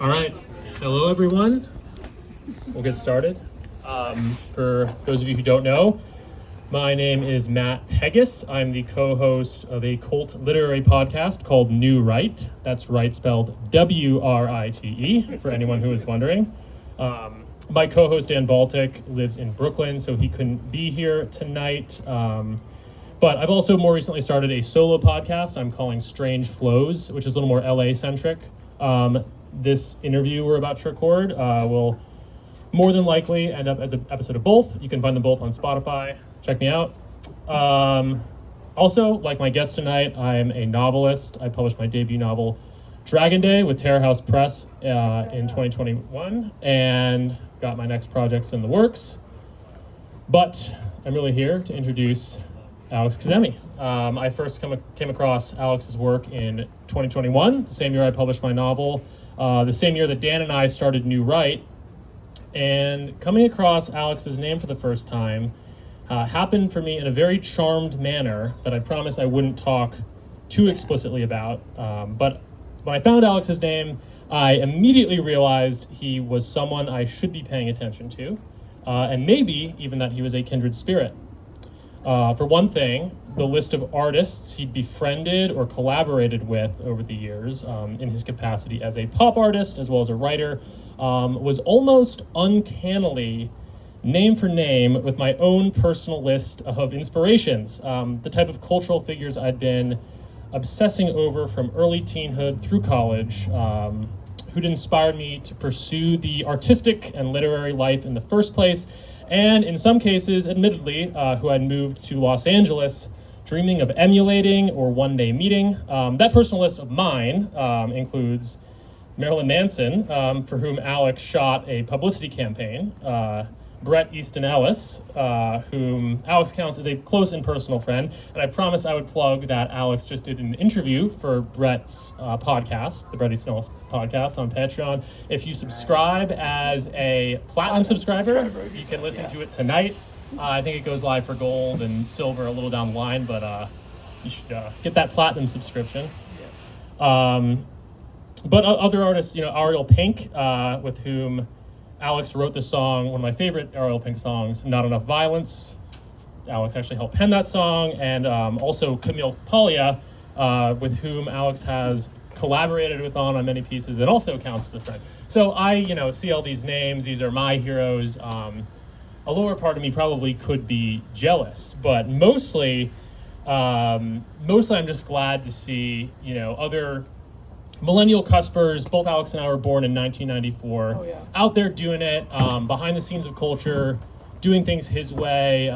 All right. Hello, everyone. We'll get started. For those of you who don't know, my name is Matt Pegas. I'm the co-host of a cult literary podcast called New Right. That's right spelled W-R-I-T-E, for anyone who is wondering. My co-host Dan Baltic lives in Brooklyn, so he couldn't be here tonight. But I've also more recently started a solo podcast I'm calling Strange Flows, which is a little more LA-centric. This interview we're about to record will more than likely end up as an episode of both. You can find them both on Spotify. Check me out. Also, like my guest tonight, I'm a novelist. I published my debut novel, Dragon Day, with Terror House Press in 2021, and got my next projects in the works. But I'm really here to introduce Alex Kazemi. I first came across Alex's work in 2021, the same year I published my novel, the same year that Dan and I started New Right. And coming across Alex's name for the first time happened for me in a very charmed manner that I promised I wouldn't talk too explicitly about. But when I found Alex's name, I immediately realized he was someone I should be paying attention to, and maybe even that he was a kindred spirit. For one thing, the list of artists he'd befriended or collaborated with over the years in his capacity as a pop artist as well as a writer was almost uncannily name for name with my own personal list of inspirations, the type of cultural figures I'd been obsessing over from early teenhood through college, who'd inspired me to pursue the artistic and literary life in the first place, and in some cases, admittedly, who I'd moved to Los Angeles dreaming of emulating or one day meeting. That personal list of mine includes Marilyn Manson, for whom Alex shot a publicity campaign, Bret Easton Ellis, whom Alex counts as a close and personal friend, and I promised I would plug that Alex just did an interview for Bret's podcast, the Bret Easton Ellis podcast on Patreon. If you subscribe as a platinum subscriber, you can listen to it tonight. I think it goes live for gold and silver a little down the line, but you should get that platinum subscription. But other artists, Ariel Pink, with whom Alex wrote the song, one of my favorite Ariel Pink songs, Not Enough Violence. Alex actually helped pen that song. And also Camille Paglia, with whom Alex has collaborated with on many pieces and also counts as a friend. So I, see all these names. These are my heroes. A lower part of me probably could be jealous, but mostly I'm just glad to see, other millennial cuspers. Both Alex and I were born in 1994, out there doing it, behind the scenes of culture, doing things his way.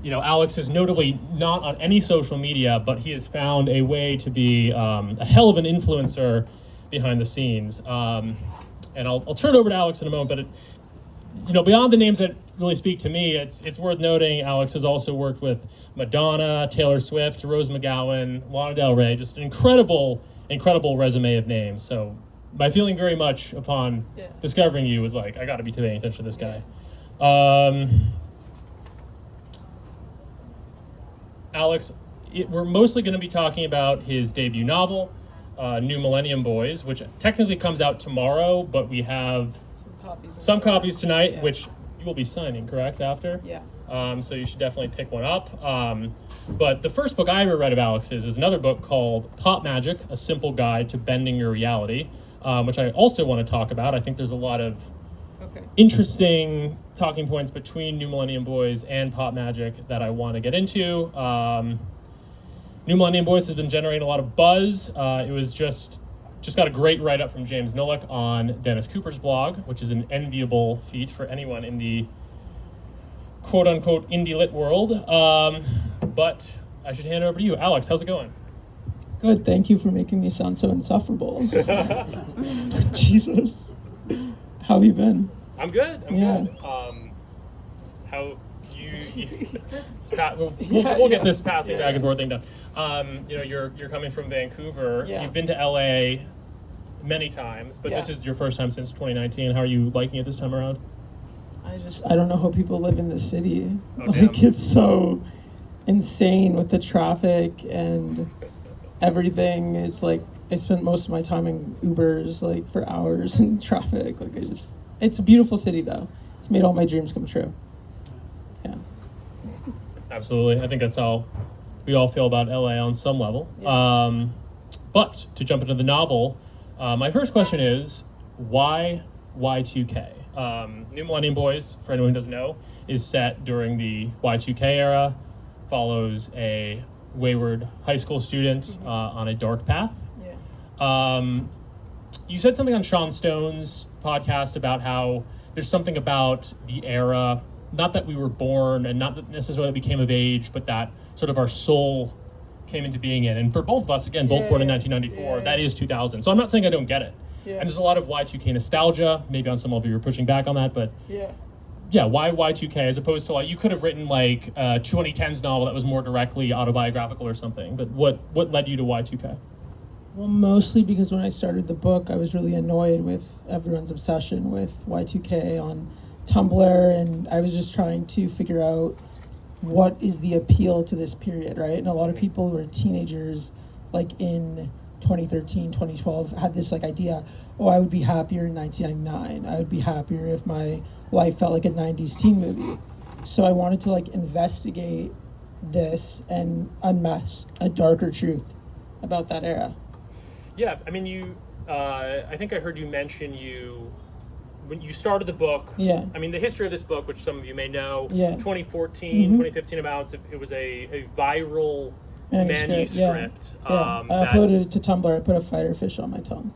Alex is notably not on any social media, but he has found a way to be a hell of an influencer behind the scenes. And I'll turn it over to Alex in a moment, but beyond the names that really speak to me, it's worth noting Alex has also worked with Madonna, Taylor Swift, Rose McGowan, Lana Del Rey, just an incredible resume of names. So my feeling very much upon discovering you was like, I got to be paying attention to this guy. Alex, we're mostly going to be talking about his debut novel, New Millennium Boyz, which technically comes out tomorrow, but we have some copies tonight, which you will be signing, correct, after? Yeah. So you should definitely pick one up. But the first book I ever read of Alex's is another book called Pop Magic, A Simple Guide to Bending Your Reality, which I also want to talk about. I think there's a lot of interesting talking points between New Millennium Boyz and Pop Magic that I want to get into. New Millennium Boyz has been generating a lot of buzz. It was just got a great write-up from James Nolick on Dennis Cooper's blog, which is an enviable feat for anyone in the quote-unquote indie lit world. But I should hand it over to you. Alex, how's it going? Good, thank you for making me sound so insufferable. Jesus. How have you been? I'm good. I'm good. How we'll get this passing back and forth thing done. You're coming from Vancouver. Yeah. You've been to LA many times, but this is your first time since 2019. How are you liking it this time around? I don't know how people live in this city. Oh, damn. It's so insane with the traffic and everything is like, I spent most of my time in Ubers, like, for hours in traffic. Like, it's a beautiful city, though. It's made all my dreams come true. Yeah. Absolutely. I think that's how we all feel about LA on some level. Yeah. But to jump into the novel, my first question is, why Y2K? New Millennium Boyz, for anyone who doesn't know, is set during the Y2K era, follows a wayward high school student on a dark path. Yeah. You said something on Sean Stone's podcast about how there's something about the era, not that we were born and not that necessarily we came of age, but that sort of our soul came into being in. And for both of us, again, both born in 1994, that is 2000. So I'm not saying I don't get it. Yeah. And there's a lot of Y2K nostalgia. Maybe on some level you're pushing back on that, but Yeah. why Y2K as opposed to, like, you could have written like a 2010s novel that was more directly autobiographical or something. But what led you to Y2K? Well, mostly because when I started the book, I was really annoyed with everyone's obsession with Y2K on Tumblr, and I was just trying to figure out what is the appeal to this period, right? And a lot of people who are teenagers, like in 2013, 2012, had this like idea, oh, I would be happier in 1999. I would be happier if my life felt like a 90s teen movie. So I wanted to like investigate this and unmask a darker truth about that era. Yeah, I mean, I think I heard you mention when you started the book. Yeah. I mean, the history of this book, which some of you may know, Yeah. 2014, 2015 amounts, it was a viral manuscript. Yeah. I uploaded it to Tumblr. I put a fighter fish on my tongue.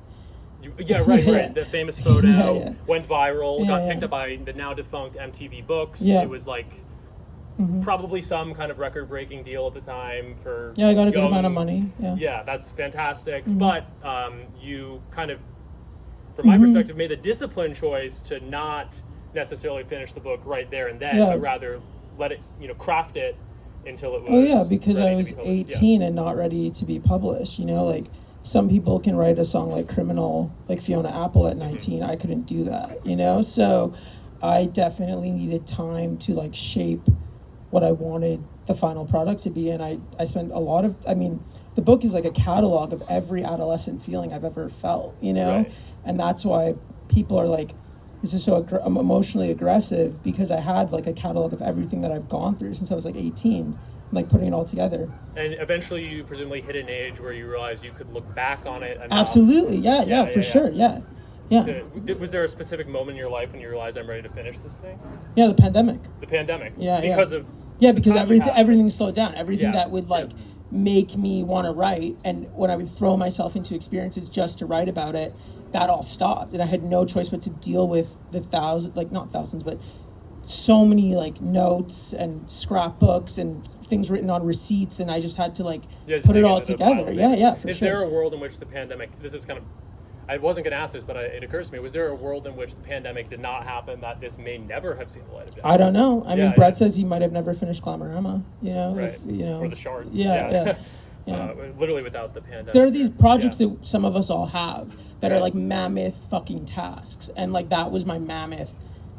Right. The famous photo went viral, got Yeah. picked up by the now defunct MTV Books. Yeah. It was like probably some kind of record-breaking deal at the time for Yeah, I got a good young- amount of money. Yeah. Yeah, that's fantastic. But you kind of, from my perspective, made the disciplined choice to not necessarily finish the book right there and then, but rather let it, craft it until it was. Oh yeah, because ready I to was be published. 18 and not ready to be published. Like some people can write a song like Criminal, like Fiona Apple at 19. I couldn't do that, So I definitely needed time to like shape what I wanted the final product to be. And I spent a lot of, the book is like a catalog of every adolescent feeling I've ever felt, Right. And that's why people are like, this is so emotionally aggressive, because I had like a catalog of everything that I've gone through since I was like 18, like putting it all together. And eventually you presumably hit an age where you realized you could look back on it. Absolutely, for sure, yeah. Was there a specific moment in your life when you realized I'm ready to finish this thing? Yeah, the pandemic. The pandemic. Yeah, because of. Yeah, because time you had. everything slowed down. Everything Yeah. that would like make me want to write, and when I would throw myself into experiences just to write about it, that all stopped, and I had no choice but to deal with the not thousands, but so many like notes and scrapbooks and things written on receipts, and I just had to like put it all together. Yeah, for sure. Is there a world in which the pandemic? This is kind of. I wasn't going to ask this, but it occurs to me. Was there a world in which the pandemic did not happen that this may never have seen the light of day? I don't know. I mean, Brett says he might have never finished Glamorama. Right. If, or the Shards. Yeah. Literally without the pandemic. There are these projects that some of us all have that are like mammoth fucking tasks, and like that was my mammoth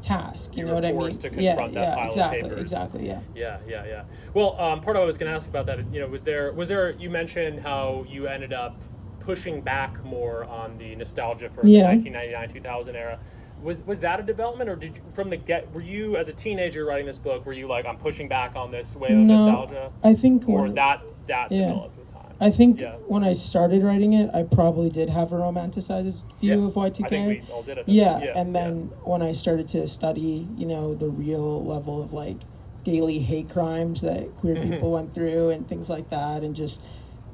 task. You know what I mean? Forced to confront that pile of papers. Exactly. Yeah. Well, part of what I was going to ask about that, was there? You mentioned how you ended up pushing back more on the nostalgia for the 1999-2000 era. Was that a development, or did you, from the were you as a teenager writing this book, were you like, I'm pushing back on this wave of nostalgia? I think or that developed with time. I think when I started writing it, I probably did have a romanticized view of Y2K. I think we all did. And then when I started to study, the real level of like daily hate crimes that queer people went through and things like that, and just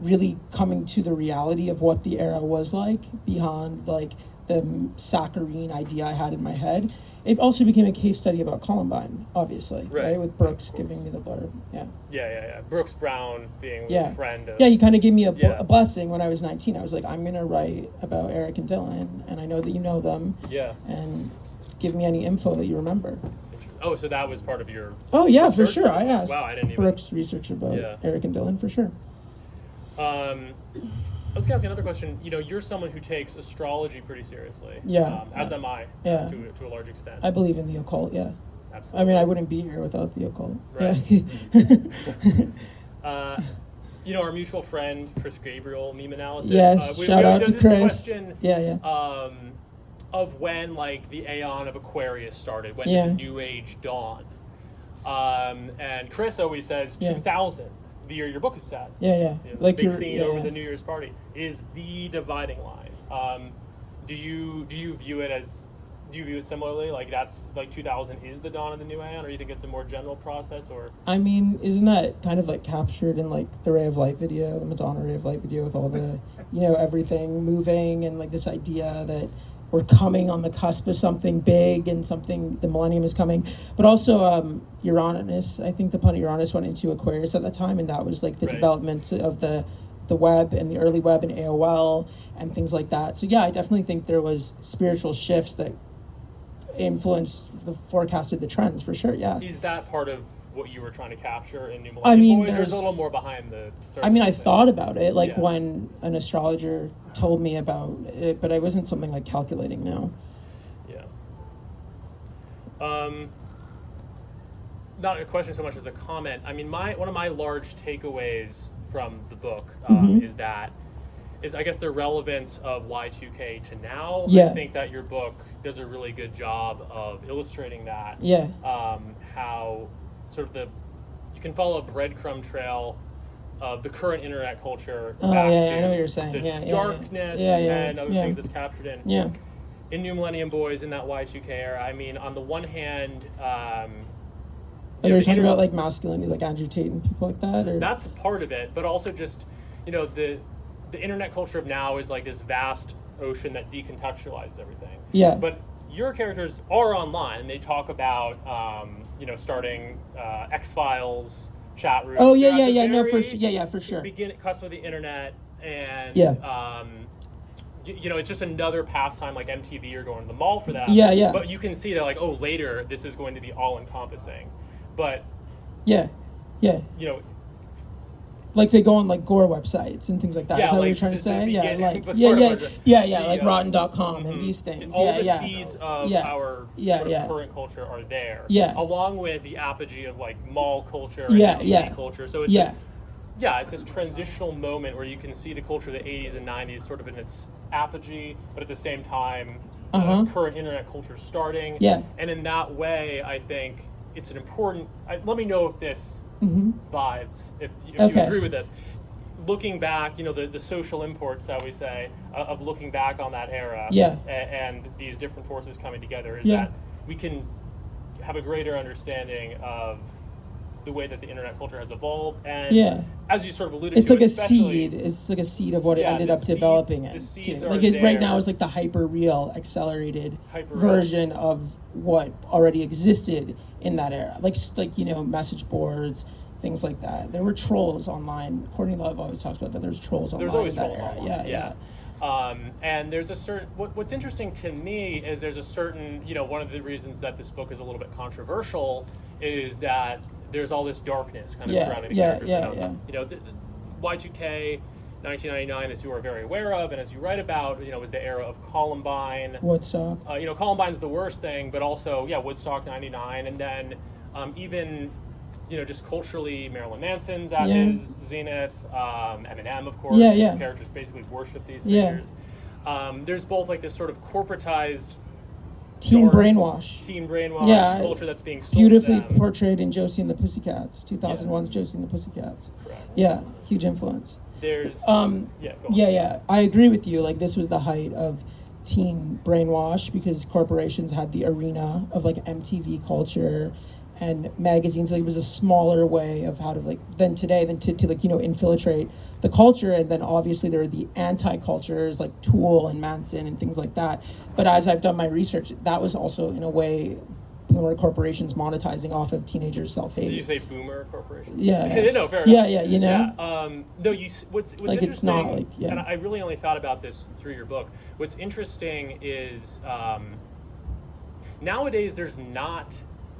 really coming to the reality of what the era was like beyond like the saccharine idea I had in my head. It also became a case study about Columbine, obviously, right? With Brooks giving me the blurb. Yeah. Brooks Brown being a friend of... Yeah, he kind of gave me a blessing when I was 19. I was like, I'm going to write about Eric and Dylan, and I know that you know them. Yeah. And give me any info that you remember. Oh, so that was part of your... Oh, yeah, for sure. I asked Brooks research about Eric and Dylan, for sure. I was going to ask another question. You're someone who takes astrology pretty seriously. As am I, to a large extent. I believe in the occult, Absolutely. I mean, I wouldn't be here without the occult. Right. Yeah. Our mutual friend Chris Gabriel, meme analysis. Yes, shout out to this Chris. Question, Yeah. Of when like the aeon of Aquarius started, when Yeah. did the New Age dawn? And Chris always says 2000, the year your book is set. Yeah. Like big scene over the New Year's party is the dividing line. Do you view it similarly? Like that's like 2000 is the dawn of the new aeon, or you think it's a more general process? Or I mean, isn't that kind of like captured in like the Ray of Light video, the Madonna Ray of Light video, with all the everything moving and like this idea that we're coming on the cusp of something big and something, the millennium is coming. But also Uranus, I think the planet Uranus went into Aquarius at that time, and that was like the development of the web and the early web and AOL and things like that. So yeah, I definitely think there was spiritual shifts that forecasted the trends for sure. Yeah. Is that part of what you were trying to capture in New Millennium I mean, Boyz, or is it a little more behind the surface? I mean, I thought about it, like when an astrologer told me about it, but I wasn't something like calculating now. Yeah. Not a question so much as a comment. I mean, one of my large takeaways from the book is I guess the relevance of Y2K to now. Yeah. I think that your book does a really good job of illustrating that. Yeah. How sort of you can follow a breadcrumb trail of the current internet culture back to I know what you're saying. The darkness and other things that's captured in New Millennium Boyz in that Y2K era. I mean, on the one hand, you're talking about like masculinity, like Andrew Tate and people like that, or that's part of it, but also just the internet culture of now is like this vast ocean that decontextualizes everything. Yeah. But your characters are online, and they talk about starting X-Files chat rooms. Oh yeah. No, for sure. Yeah, for sure. Cusp of the internet, and it's just another pastime like MTV or going to the mall for that. Yeah. But you can see that like, oh, later this is going to be all encompassing. But yeah. Like they go on like gore websites and things like that. Yeah, Is that like what you're trying to say? Like the Rotten.com and these things. All the seeds of our sort of current culture are there. Yeah. Along with the apogee of like mall culture and TV culture. So it's it's this transitional moment where you can see the culture of the 80s and 90s sort of in its apogee, but at the same time, current internet culture starting. Yeah. And in that way, I think it's an important. Let me know if this vibes, if you agree with this. Looking back, the social imports that we say of looking back on that era, and these different forces coming together is that we can have a greater understanding of the way that the internet culture has evolved, and as you sort of alluded it's to, like a seed. It's like a seed of what it ended up developing it. Like right now is like the hyper real accelerated version of what already existed in that era. Like message boards, things like that. There were trolls online. Courtney Love always talks about that. There's trolls online. There's always in that trolls era. online. Yeah. And there's a certain what's interesting to me is there's a certain one of the reasons that this book is a little bit controversial is that there's all this darkness kind of surrounding the characters. The Y2K 1999, as you are very aware of, and as you write about, was the era of Columbine. Woodstock. Columbine's the worst thing, but also, Woodstock 99, and then even, just culturally, Marilyn Manson's at his zenith, Eminem, of course. The characters basically worship these figures. There's both like this sort of corporatized teen brainwash culture that's being sold beautifully to them. portrayed in Josie and the Pussycats, 2001's Josie and the Pussycats. Correct. Yeah, huge influence. There's go on. I agree with you. Like this was the height of teen brainwash because corporations had the arena of like MTV culture and magazines. Like it was a smaller way of how to than today to infiltrate the culture. And then obviously there are the anti-cultures like Tool and Manson and things like that. But as I've done my research, that was also in a way boomer corporations monetizing off of teenagers' self-hate. Did you say boomer corporations? Yeah. No, fair enough. Yeah. No, what's like interesting, it's not like and I really only thought about this through your book. What's interesting is nowadays there's not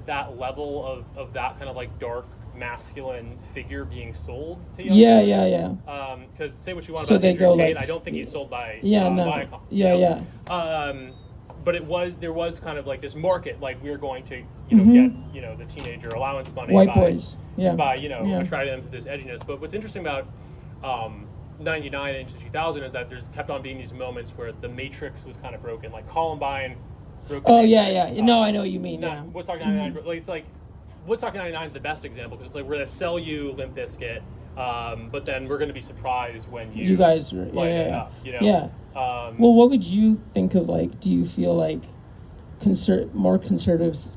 that level of that kind of like dark masculine figure being sold to young people. Because say what you want about Andrew Tate, I don't think he's sold by Viacom. But there was kind of like this market, like we're going to get the teenager allowance money white boys by attracting them to this edginess. But what's interesting about '99 into 2000 is that there's kept on being these moments where the Matrix was kind of broken, like Columbine broke. Oh yeah. No, I know what you mean. Not, Yeah. Woodstock '99, like it's like Woodstock '99 is the best example because it's like we're gonna sell you Limp Bizkit, but then we're gonna be surprised when you guys, light it up, you know? Yeah. Well, what would you think of, like, do you feel like more conservatives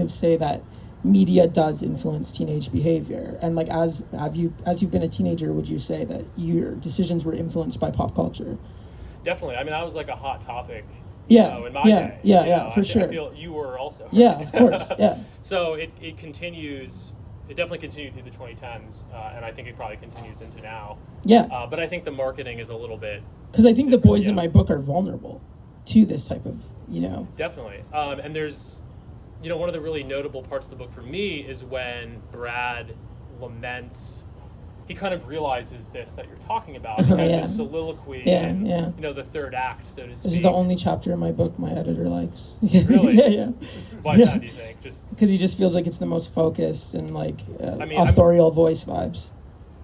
say that media does influence teenage behavior, and like as you've been a teenager, would you say that your decisions were influenced by pop culture? Definitely. I mean, I was like a hot topic. Yeah. In my day. For sure. I feel you were also. Yeah, of course. Yeah. So it continues. It definitely continued through the 2010s, and I think it probably continues into now. Yeah. But I think the marketing is a little bit. Because I think the boys in my book are vulnerable to this type of, Definitely. And there's, one of the really notable parts of the book for me is when Brad laments. He kind of realizes this that you're talking about. He has this soliloquy in, the third act, so to speak. This is the only chapter in my book my editor likes. Really? Yeah. Why is that, do you think? Just because he just feels like it's the most focused and authorial voice vibes.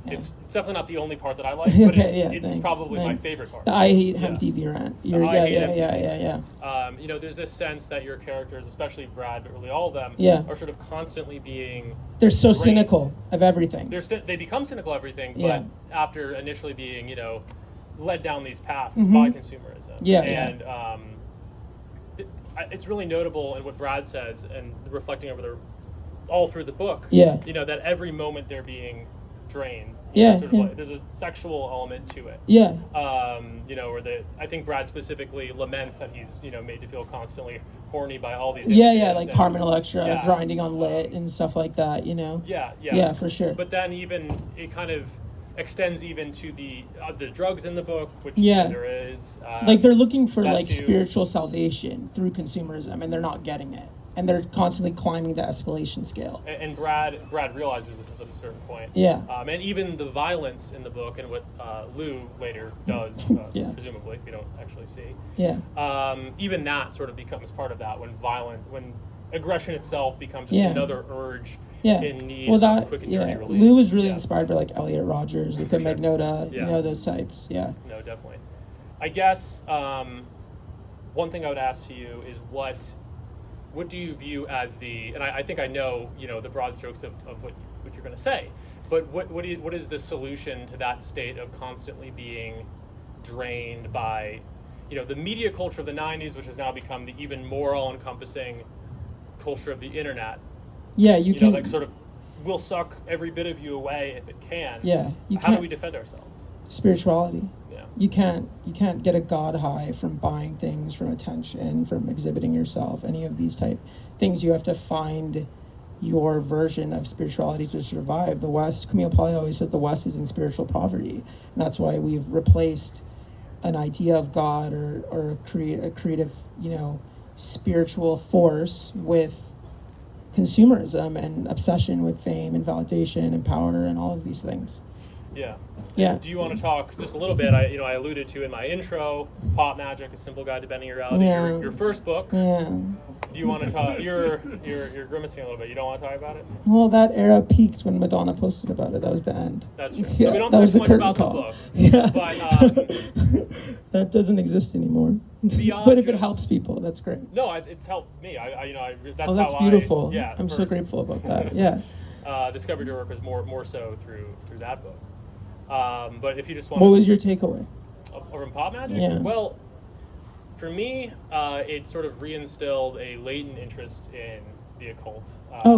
Yeah. It's definitely not the only part that I like, but it's probably Thanks. my favorite part. The I hate Hemp TV rant. There's this sense that your characters, especially Brad, but really all of them, are sort of constantly being. They're so cynical of everything. They become cynical of everything, but after initially being, led down these paths by consumerism. It's really notable in what Brad says and reflecting over all through the book. That every moment they're being drained. There's a sexual element to it. Where I think Brad specifically laments that he's made to feel constantly horny by all these. Like Carmen Electra grinding on lit and stuff like that. Yeah, for sure. But then even it kind of extends even to the drugs in the book, which there is. Like they're looking for spiritual salvation through consumerism, and they're not getting it. And they're constantly climbing the escalation scale. And Brad realizes this at a certain point. And even the violence in the book and what Lou later does, presumably, we don't actually see. Even that sort of becomes part of that when aggression itself becomes just another urge in need of quick and dirty release. Lou was really inspired by like Elliot Rodgers, Luca Magnotta, those types. No, definitely. I guess one thing I would ask to you is what do you view as and I think I know, the broad strokes of what you're going to say, but what is the solution to that state of constantly being drained by, the media culture of the 90s, which has now become the even more all-encompassing culture of the internet? You can... Like sort of will suck every bit of you away if it can. How do we defend ourselves? Spirituality. You can't get a God high from buying things, from attention, from exhibiting yourself, any of these type things. You have to find your version of spirituality to survive. The West, Camille Paglia always says the West is in spiritual poverty. And that's why we've replaced an idea of God or a creative, spiritual force with consumerism and obsession with fame and validation and power and all of these things. Do you want to talk just a little bit? I alluded to in my intro, Pop Magic: A Simple Guide to Bending Your Reality. Your first book. Do you want to talk? You're grimacing a little bit. You don't want to talk about it? Well, that era peaked when Madonna posted about it. That was the end. That's true. So we don't talk much about the book. But that doesn't exist anymore. But if it helps people, that's great. No, it's helped me. That's beautiful. I'm so grateful about that. Discovered your work was more so through that book. But if you just want, what was your takeaway from Pop Magic? Well, for me, it sort of reinstilled a latent interest in the occult.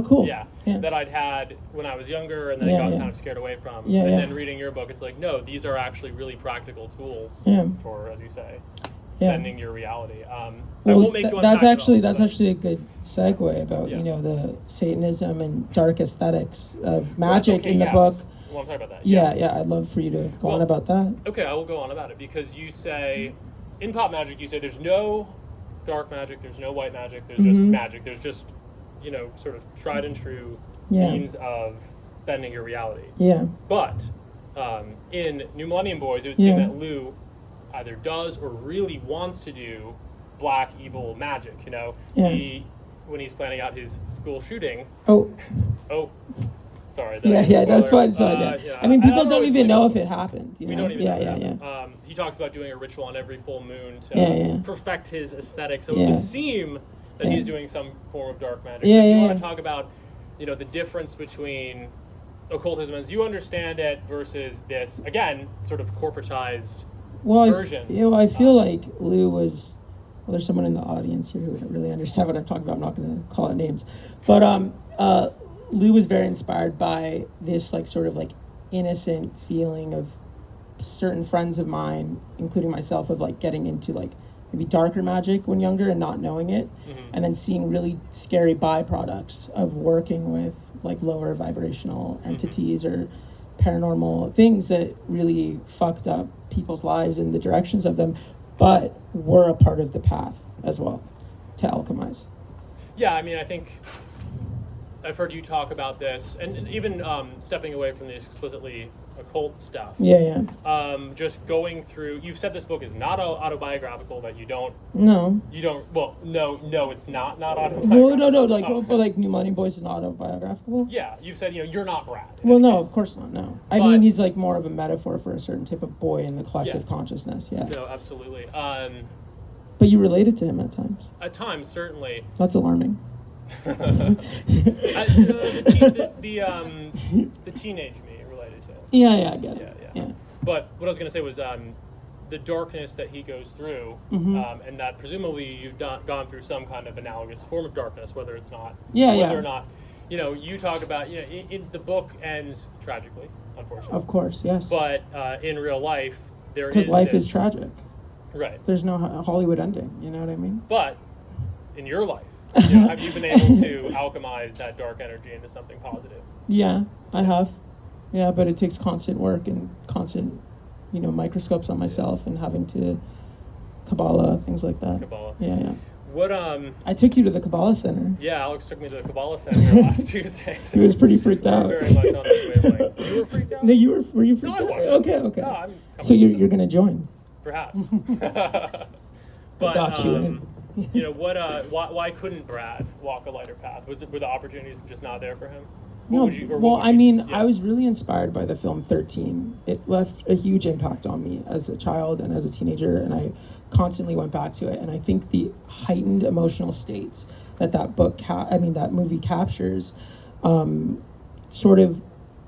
Cool. That I'd had when I was younger, and then I got kind of scared away from. And then reading your book, it's like, no, these are actually really practical tools for, as you say, bending your reality. I won't make you that's actually a good segue about the Satanism and dark aesthetics of magic in the book. I want to talk about that. I'd love for you to go on about that. Okay, I will go on about it because you say, in Pop Magic, you say there's no dark magic, there's no white magic, there's just magic. There's just, sort of tried and true means of bending your reality. But in New Millennium Boyz, it would seem that Lou either does or really wants to do black evil magic. He, when he's planning out his school shooting. Sorry. Yeah, that's fine. It's fine. Yeah. I mean, people don't always even believe know it's if it happened. You We know? don't even know Yeah, if it yeah. happened. He talks about doing a ritual on every full moon to Yeah. perfect his aesthetic, so Yeah. it would seem that Yeah. he's doing some form of dark magic. Yeah, So you yeah, want to yeah. talk about, the difference between occultism as you understand it versus this, again, sort of corporatized version. Well, I feel like Lou was. Well, there's someone in the audience here who would really understand what I'm talking about. I'm not going to call it names, but Lou was very inspired by this like sort of like innocent feeling of certain friends of mine, including myself, of like getting into like maybe darker magic when younger and not knowing it, and then seeing really scary byproducts of working with like lower vibrational entities or paranormal things that really fucked up people's lives and the directions of them, but were a part of the path as well to alchemize. Yeah, I mean, I think I've heard you talk about this, and even stepping away from the explicitly occult stuff. Yeah. Just going through. You've said this book is not autobiographical. That you don't. No. You don't. Well, no, it's not autobiographical. Well, no. Like Millennium Boyz is not autobiographical. Yeah, you've said you're not Brad. Well, no, of course not. No, I But- mean he's like more of a metaphor for a certain type of boy in the collective Yeah. consciousness. Yeah. No, absolutely. But you related to him at times. At times, certainly. That's alarming. The teenage me related to. Yeah, I get it. Yeah. But what I was going to say was the darkness that he goes through, and that presumably you've gone through some kind of analogous form of darkness, whether it's not, whether or not, you talk about, the book ends tragically, unfortunately. Of course, yes. But in real life, there is because life this, is tragic. Right. There's no Hollywood ending. You know what I mean? But in your life, have you been able to alchemize that dark energy into something positive? Yeah, I have. Yeah, but it takes constant work and constant, microscopes on myself and having to Kabbalah, things like that. Kabbalah. Yeah. What I took you to the Kabbalah Center. Yeah, Alex took me to the Kabbalah Center last Tuesday. So He was pretty freaked out. Very much on this wavelength. You were freaked out? No, were you freaked No, I out? wasn't. Okay. No, I'm coming So with you're it. gonna join? Perhaps. I But got you in. why couldn't Brad walk a lighter path? Were the opportunities just not there for him? No, Yeah. I was really inspired by the film 13. It left a huge impact on me as a child and as a teenager, and I constantly went back to it. And I think the heightened emotional states that that movie captures, sort of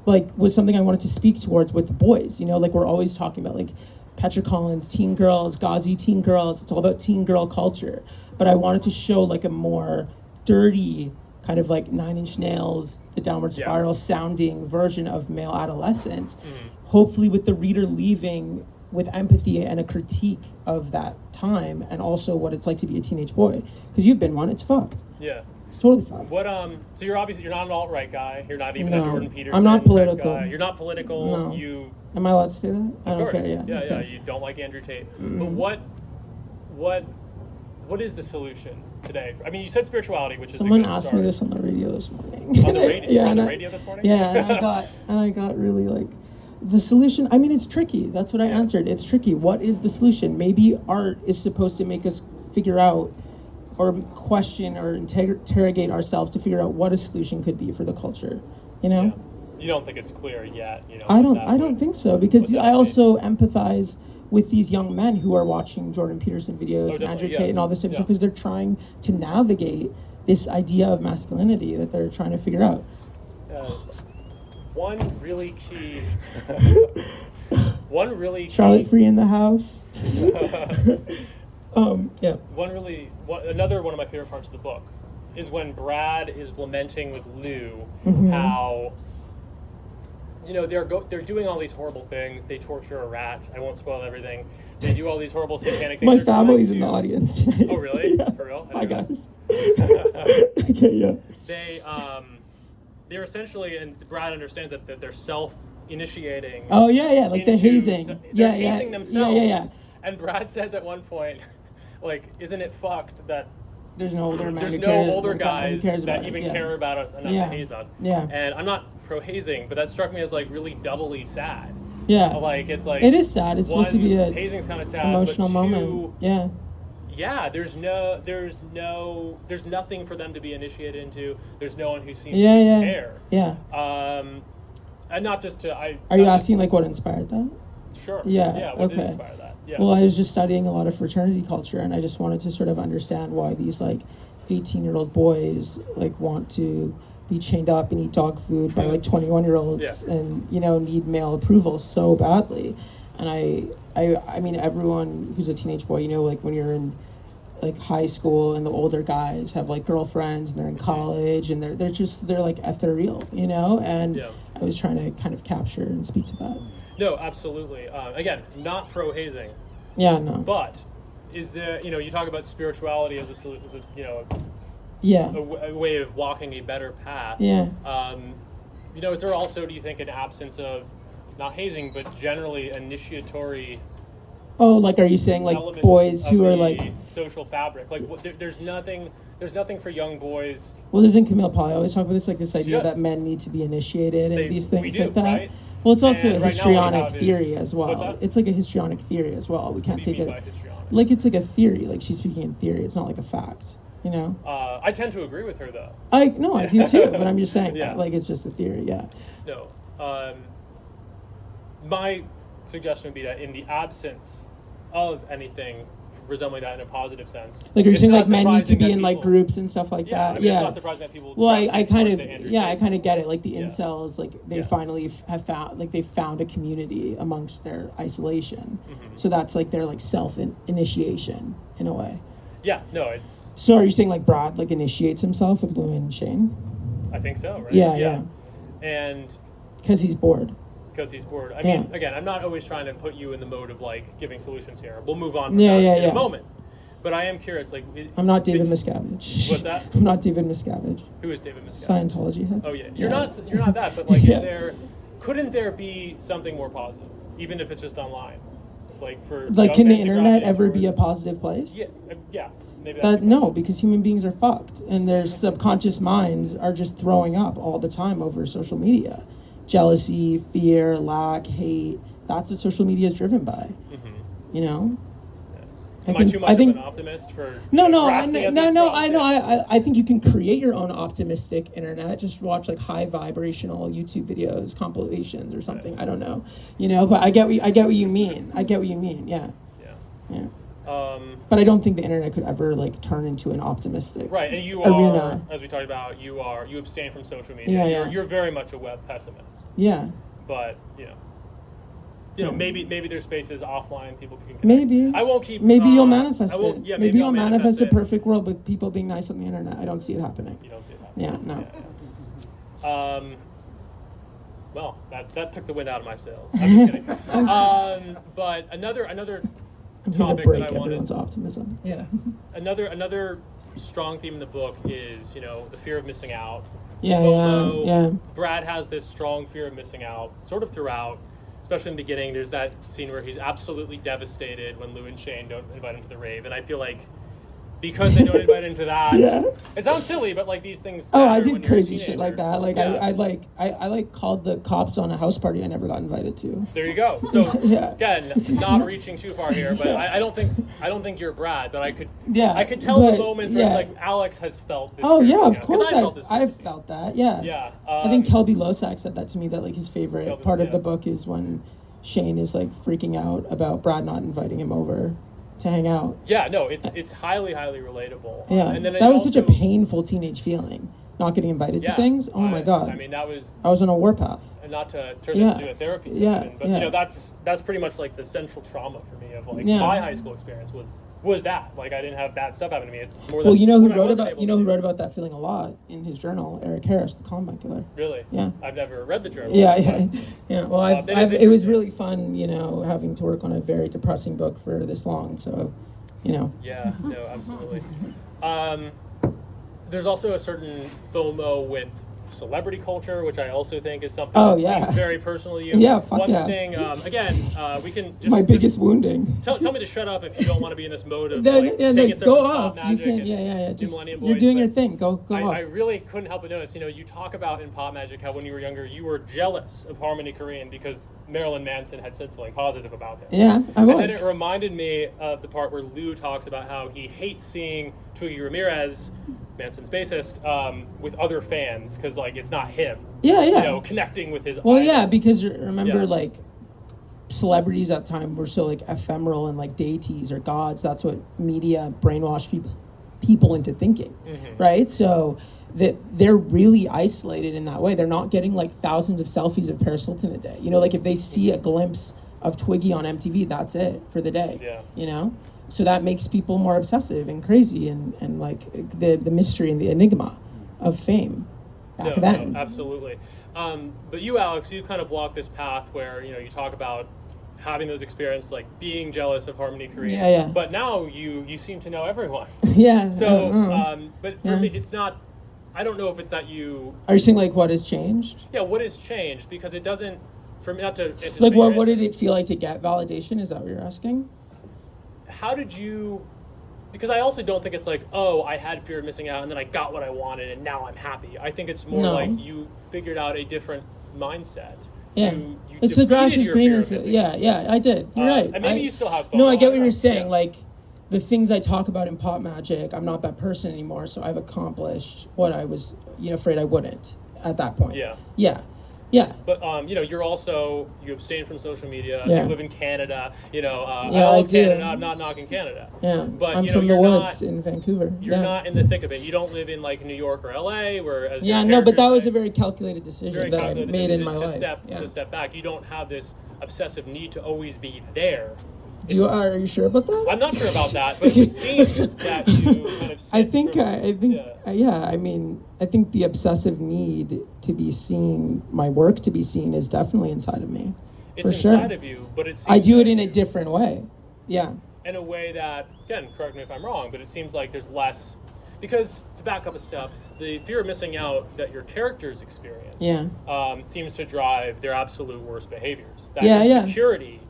like was something I wanted to speak towards with the boys. Like we're always talking about like Petra Collins, teen girls, Ghazi teen girls. It's all about teen girl culture. But I wanted to show like a more dirty kind of like Nine Inch Nails, the Downward Spiral sounding version of male adolescence, hopefully with the reader leaving with empathy and a critique of that time and also what it's like to be a teenage boy. Because you've been one, it's fucked. Yeah. It's totally fucked. So you're not an alt-right guy. You're not even a No, Jordan Peterson I'm not type political. guy. You're not political. No. Am I allowed to say that? I Of don't course. care, yeah. Yeah, Okay. you don't like Andrew Tate. But what is the solution today? I mean, you said spirituality, which Someone is a good asked start. me this on the radio this morning. On the radio? Yeah, on the and radio this morning? Yeah, and I got really like the solution. I mean, it's tricky. That's what I answered. It's tricky. What is the solution? Maybe art is supposed to make us figure out or question or interrogate ourselves to figure out what a solution could be for the culture. Yeah. You don't think it's clear yet? I don't think so, because I also empathize with these young men who are watching Jordan Peterson videos and Andrew Tate and all this type of stuff, because they're trying to navigate this idea of masculinity that they're trying to figure out. One really key Charlotte Free in the house. Another one of my favorite parts of the book is when Brad is lamenting with Lou how they're doing all these horrible things. They torture a rat. I won't spoil everything. They do all these horrible satanic things. My family's in the audience tonight. Oh really? Yeah. For real? Hi guys. Okay, yeah. They're essentially, and Brad understands that they're self-initiating. Oh yeah, like the hazing. They're hazing themselves. Yeah. And Brad says at one point, like, isn't it fucked that there's no older men. There's no older guys that about even us, care about us enough to haze us. Yeah. And I'm not pro-hazing, but that struck me as like really doubly sad. Yeah. Like it's like it is sad. It's supposed to be a hazing's kind of sad, emotional but two, moment. Yeah. yeah, there's nothing for them to be initiated into. There's no one who seems Yeah, to yeah, care. yeah. And not just to Are you asking like what inspired that? Sure. Yeah. Yeah. What did Okay. inspire that? Yeah. Well, I was just studying a lot of fraternity culture, and I just wanted to sort of understand why these like 18-year-old boys like want to be chained up and eat dog food by like 21-year-olds, Yeah. and need male approval so badly. And I mean, everyone who's a teenage boy, like when you're in like high school and the older guys have like girlfriends and they're in college and they're like ethereal, and Yeah. I was trying to kind of capture and speak to that. No, absolutely. Again, not pro hazing, Yeah, no. but is there? You talk about spirituality as a Yeah. a way of walking a better path. Yeah. Is there also, do you think, an absence of not hazing, but generally initiatory Oh, like, are you saying like elements boys of who are the like? social fabric? Like, there's nothing for young boys. Well, doesn't Camille Paglia always talk about this, like this idea does. that men need to be initiated and these we things do, like that? right? Well, it's also And a right now what we histrionic have theory is- as what's well. that? It's like a histrionic theory as well. We can't What do you take mean it by histrionic? like it's like a theory. Like she's speaking in theory. It's not like a fact. I tend to agree with her, though. I do too, but I'm just saying Yeah. that like it's just a theory. Yeah. No. My suggestion would be that in the absence of anything resembling that in a positive sense. Like, are you it's saying not like men need to surprising be that in like people- groups and stuff like Yeah, that? I mean, Yeah. it's not surprising that people. Well, I gravitate kind towards of the Andrew I Tate. kind of get it. Like the Yeah. incels, like they Yeah. finally have found like they found a community amongst their isolation. Mhm. So that's like their like self initiation in a way. Yeah, no, it's. So are you saying like Brad like initiates himself with Lou and Shane I think so, right? Yeah. And because he's bored? because he's bored. I Yeah. mean, again, I'm not always trying to put you in the mode of like giving solutions here. We'll move on from Yeah, that yeah, in yeah. a moment. But I am curious, like. I'm not David Miscavige. What's that? I'm not David Miscavige. Who is David Miscavige? Scientology head. Oh yeah, you're not that, but like, Yeah. couldn't there be something more positive, even if it's just online, like for Like, young can the men to internet gravitate ever be a towards- positive place? Yeah, maybe that's That no, because human beings are fucked, and their subconscious minds are just throwing up all the time over social media. Jealousy, fear, lack, hate. That's what social media is driven by. Mm-hmm. You know. Am I too much of an optimist for? No, grasping at no, these no. thoughts? I know. I think you can create your own optimistic internet. Just watch like high vibrational YouTube videos, compilations, or something. I don't know. But I get what you mean. Yeah. Yeah. But I don't think the internet could ever like turn into an optimistic Right, and you arena. are, as we talked about, you abstain from social media. Yeah. You're very much a web pessimist, Yeah. but Yeah. maybe there's spaces offline people can connect. Maybe. I won't keep. Maybe you'll manifest I won't- it. Yeah, maybe I'll you'll manifest a it. perfect world with people being nice on the internet. I don't see it happening. You don't see it happening. Yeah, no. Yeah. Well, that took the wind out of my sails. I'm just kidding. But another I'm here to topic break that I wanted. everyone's optimism. Yeah. Another strong theme in the book is the fear of missing out. Yeah, Although yeah. Brad has this strong fear of missing out, sort of throughout. Especially in the beginning, there's that scene where he's absolutely devastated when Lou and Shane don't invite him to the rave, and I feel like because they don't invite him to that, Yeah. it sounds silly, but like these things. Oh, I matter when did you're a crazy shit teenager. like that. Like Yeah. I called the cops on a house party I never got invited to. There you go. So Yeah. again, not reaching too far here, but I don't think you're Brad, but I could tell but, the moments where yeah. it's like Alex has felt this. Oh fear, yeah, of 'cause course I felt this fear. I've felt that. Yeah. Yeah. I think Kelby Losak said that to me, that like his favorite Kelby, part of yeah. the book is when Shane is like freaking out about Brad not inviting him over to hang out. Yeah, no, it's highly relatable. Yeah, And then that was such a also- painful teenage feeling, not getting invited Yeah, to things. Oh my god, I mean, that was, I was on a warpath. and not to turn Yeah. this into a therapy Yeah, session, but yeah. that's pretty much like the central trauma for me of like Yeah. my high school experience was that. Like I didn't have bad stuff happen to me. It's more Well, than you know who what I wrote wasn't about able you to know who do. wrote about that feeling a lot in his journal? Eric Harris, the Columbine killer. Really? Yeah. I've never read the journal. Yeah. Well, that is it was interesting. really fun, having to work on a very depressing book for this long. So, Yeah, no, absolutely. There's also a certain FOMO with celebrity culture, which I also think is something Oh, that yeah. seems very personal to you. Yeah, fuck One yeah. thing, again, we can just... My biggest wounding. Tell me to shut up if you don't want to be in this mode of No, like, yeah, taking no, stuff go from Pop off. You Magic can, and yeah. Just, Millennium you're Boyz, doing but your thing. Go off. I really couldn't help but notice, you talk about in Pop Magic how when you were younger, you were jealous of Harmony Korine because Marilyn Manson had said something positive about him. Yeah, I And was. then it reminded me of the part where Lou talks about how he hates seeing Twiggy Ramirez, Manson's bassist, with other fans because like it's not him. Yeah. Connecting with his. Well, idol. yeah, because remember, Yeah. like, celebrities at the time were so like ephemeral and like deities or gods. That's what media brainwashed people into thinking, right? So that they're really isolated in that way. They're not getting like thousands of selfies of Paris Hilton a day. Like if they see a glimpse of Twiggy on MTV, that's it for the day. Yeah. So that makes people more obsessive and crazy and like the mystery and the enigma of fame back then. No, absolutely. But you, Alex, you kind of walk this path where you talk about having those experiences, like being jealous of Harmony Korine. Yeah. But now you seem to know everyone. Yeah. So, but for me, it's not. I don't know if it's that you. Are you saying like what has changed? Yeah, what has changed? Because it doesn't. For me, not to. Like what did it feel like to get validation? Is that what you're asking? How did you? Because I also don't think it's like, oh, I had fear of missing out and then I got what I wanted and now I'm happy. I think it's more like you figured out a different mindset. Yeah. You It's the grass defeated is your greener. fear of missing Yeah, I did. You're right. And maybe you still have fun. No, I get what you're saying. Yeah. Like, the things I talk about in Pop Magic, I'm not that person anymore, so I've accomplished what I was, afraid I wouldn't at that point. Yeah. Yeah. But you abstain from social media. Yeah. You live in Canada. I I love do. Canada. I'm not knocking Canada. Yeah. But I'm from the woods in Vancouver. You're not in the thick of it. You don't live in like New York or LA, whereas but that was a very calculated decision that I made in my life. To step back. You don't have this obsessive need to always be there. Are you sure about that? I'm not sure about that, but it seems that you kind of. I think the obsessive need to be seen, my work to be seen, is definitely inside of me. It's for sure. inside of you, but it seems I do it in a different way. Yeah. In a way that, again, correct me if I'm wrong, but it seems like there's less. Because, to back up a step, the fear of missing out that your characters experience seems to drive their absolute worst behaviors. That insecurity.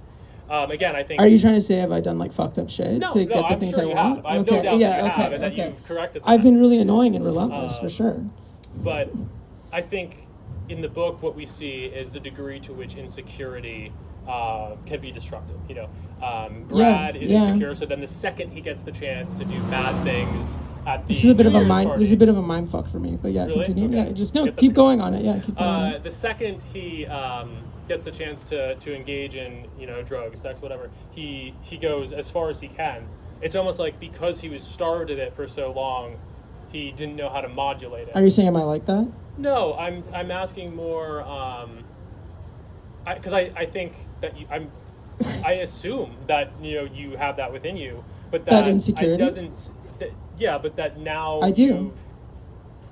Again, I think. Are you trying to say have I done like fucked up shit to get the I'm things sure I you want? have. I have no doubt you have, and that you've corrected that. I've been really annoying and relentless for sure. But I think in the book, what we see is the degree to which insecurity can be destructive. Brad is insecure, so then the second he gets the chance to do bad things at the This is a bit of a mind fuck for me. But Really? continue. Okay. Yeah, just keep going on it. Yeah, keep going on it. The second he gets the chance to engage in drugs, sex, whatever, he goes as far as he can. It's almost like because he was starved of it for so long, he didn't know how to modulate it. Are you saying am I like that? No, I'm asking more because I think that I assume that you have that within you, but that insecurity but that now I do. You've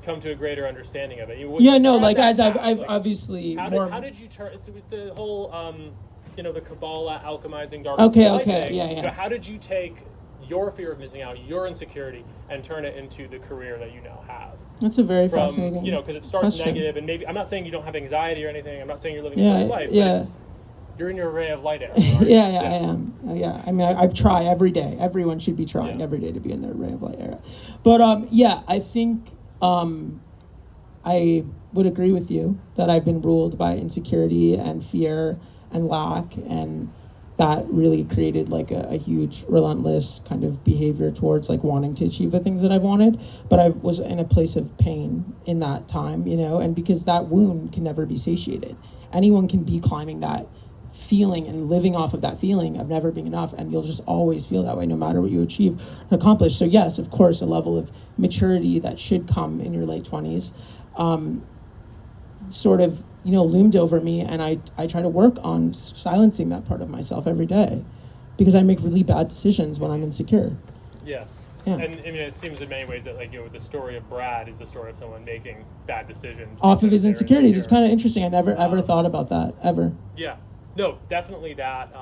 come to a greater understanding of it. As I've obviously how did you turn? It's with the whole the Kabbalah alchemizing darkness. Okay, How did you take your fear of missing out, your insecurity, and turn it into the career that you now have? That's a very fascinating. Because it starts question. negative, and maybe I'm not saying you don't have anxiety or anything. I'm not saying you're living a full life. But you're in your ray of light era. I am. I mean, I've tried every day. Everyone should be trying every day to be in their ray of light era. But I think I would agree with you that I've been ruled by insecurity and fear and lack, and that really created like a huge relentless kind of behavior towards like wanting to achieve the things that I wanted. But I was in a place of pain in that time, and because that wound can never be satiated. Anyone can be climbing that feeling and living off of that feeling of never being enough, and you'll just always feel that way no matter what you achieve or accomplish. So yes, of course, a level of maturity that should come in your late 20s sort of loomed over me, and I try to work on silencing that part of myself every day, because I make really bad decisions when I'm insecure. Yeah. And I mean, it seems in many ways that the story of Brad is the story of someone making bad decisions off of his insecurities. It's kind of interesting. I never ever thought about that ever. Yeah. No, definitely that.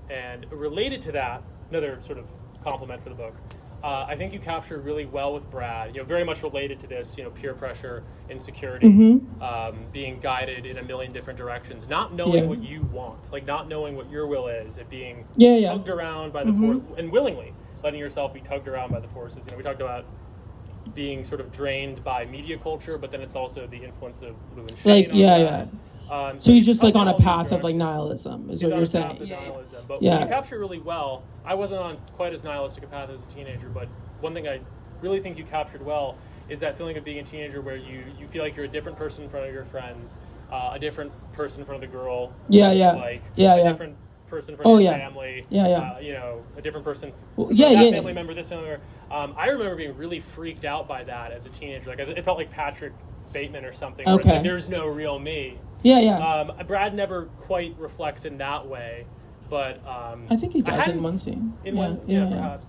And related to that, another sort of compliment for the book. I think you captured really well with Brad. Very much related to this. Peer pressure, insecurity, being guided in a million different directions, not knowing what you want, like not knowing what your will is, it being tugged around by the force, and willingly letting yourself be tugged around by the forces. We talked about being sort of drained by media culture, but then it's also the influence of Lou and Shane. So he's just like on a path of like nihilism, is what you're saying. Nihilism. But what you capture really well, I wasn't on quite as nihilistic a path as a teenager, but one thing I really think you captured well is that feeling of being a teenager where you feel like you're a different person in front of your friends, a different person in front of the girl. A different person in front of your family. A different person. Family member, this family member. I remember being really freaked out by that as a teenager. Like it felt like Patrick Bateman or something. Where it's like, there's no real me. Brad never quite reflects in that way, but I think he does in one scene. Perhaps.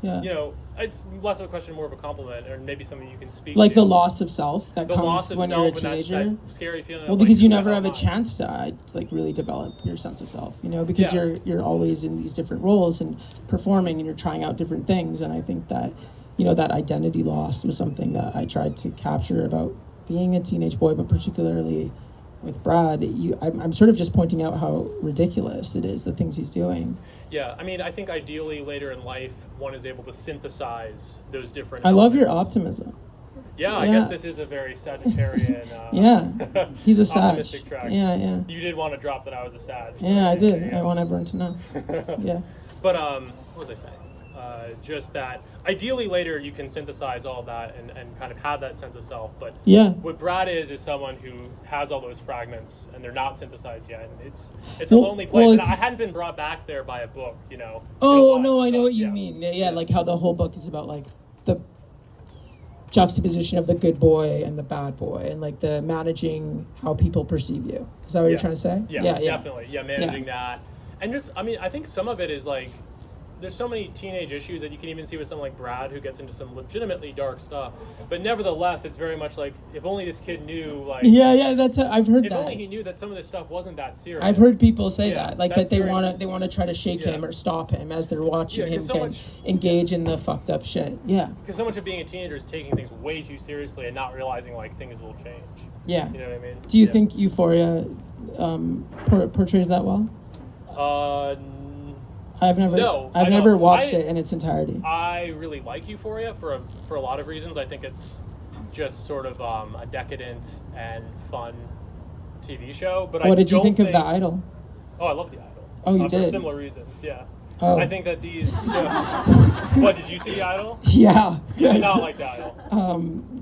It's less of a question, more of a compliment, or maybe something you can speak like to. the loss of self that comes when you're a teenager. That scary feeling. Well, because you never have a chance to like really develop your sense of self, because you're always in these different roles and performing, and you're trying out different things. And I think that that identity loss was something that I tried to capture about being a teenage boy, but particularly with Brad, I'm sort of just pointing out how ridiculous it is, the things he's doing. Yeah, I think ideally later in life, one is able to synthesize those different elements. I love your optimism. Yeah, I guess this is a very Sagittarian he's a Sag. Optimistic track. Yeah. You did want to drop that I was a Sag. So I did. I want everyone to know. But, what was I saying? Just that ideally later you can synthesize all that and kind of have that sense of self, but what Brad is someone who has all those fragments and they're not synthesized yet, and it's a lonely place, and I hadn't been brought back there by a book, I know what you mean. Like how the whole book is about like the juxtaposition of the good boy and the bad boy, and like the managing how people perceive you. Is that what you're trying to say? Definitely. Managing that, and just I think some of it is like there's so many teenage issues that you can even see with someone like Brad who gets into some legitimately dark stuff. But nevertheless, it's very much like if only this kid knew, like I've heard that. If only he knew that some of this stuff wasn't that serious. I've heard people say that, like that they want to try to shake him or stop him as they're watching him engage in the fucked up shit. Yeah. Because so much of being a teenager is taking things way too seriously and not realizing like things will change. Yeah. You know what I mean? Do you think Euphoria portrays that well? I've never watched it in its entirety. I really like Euphoria for a lot of reasons. I think it's just sort of a decadent and fun TV show. But what did you think of The Idol? Oh, I love The Idol. Oh, you did? For similar reasons, yeah. Oh. I think that these... What, did you see The Idol? Yeah. You did not like The Idol?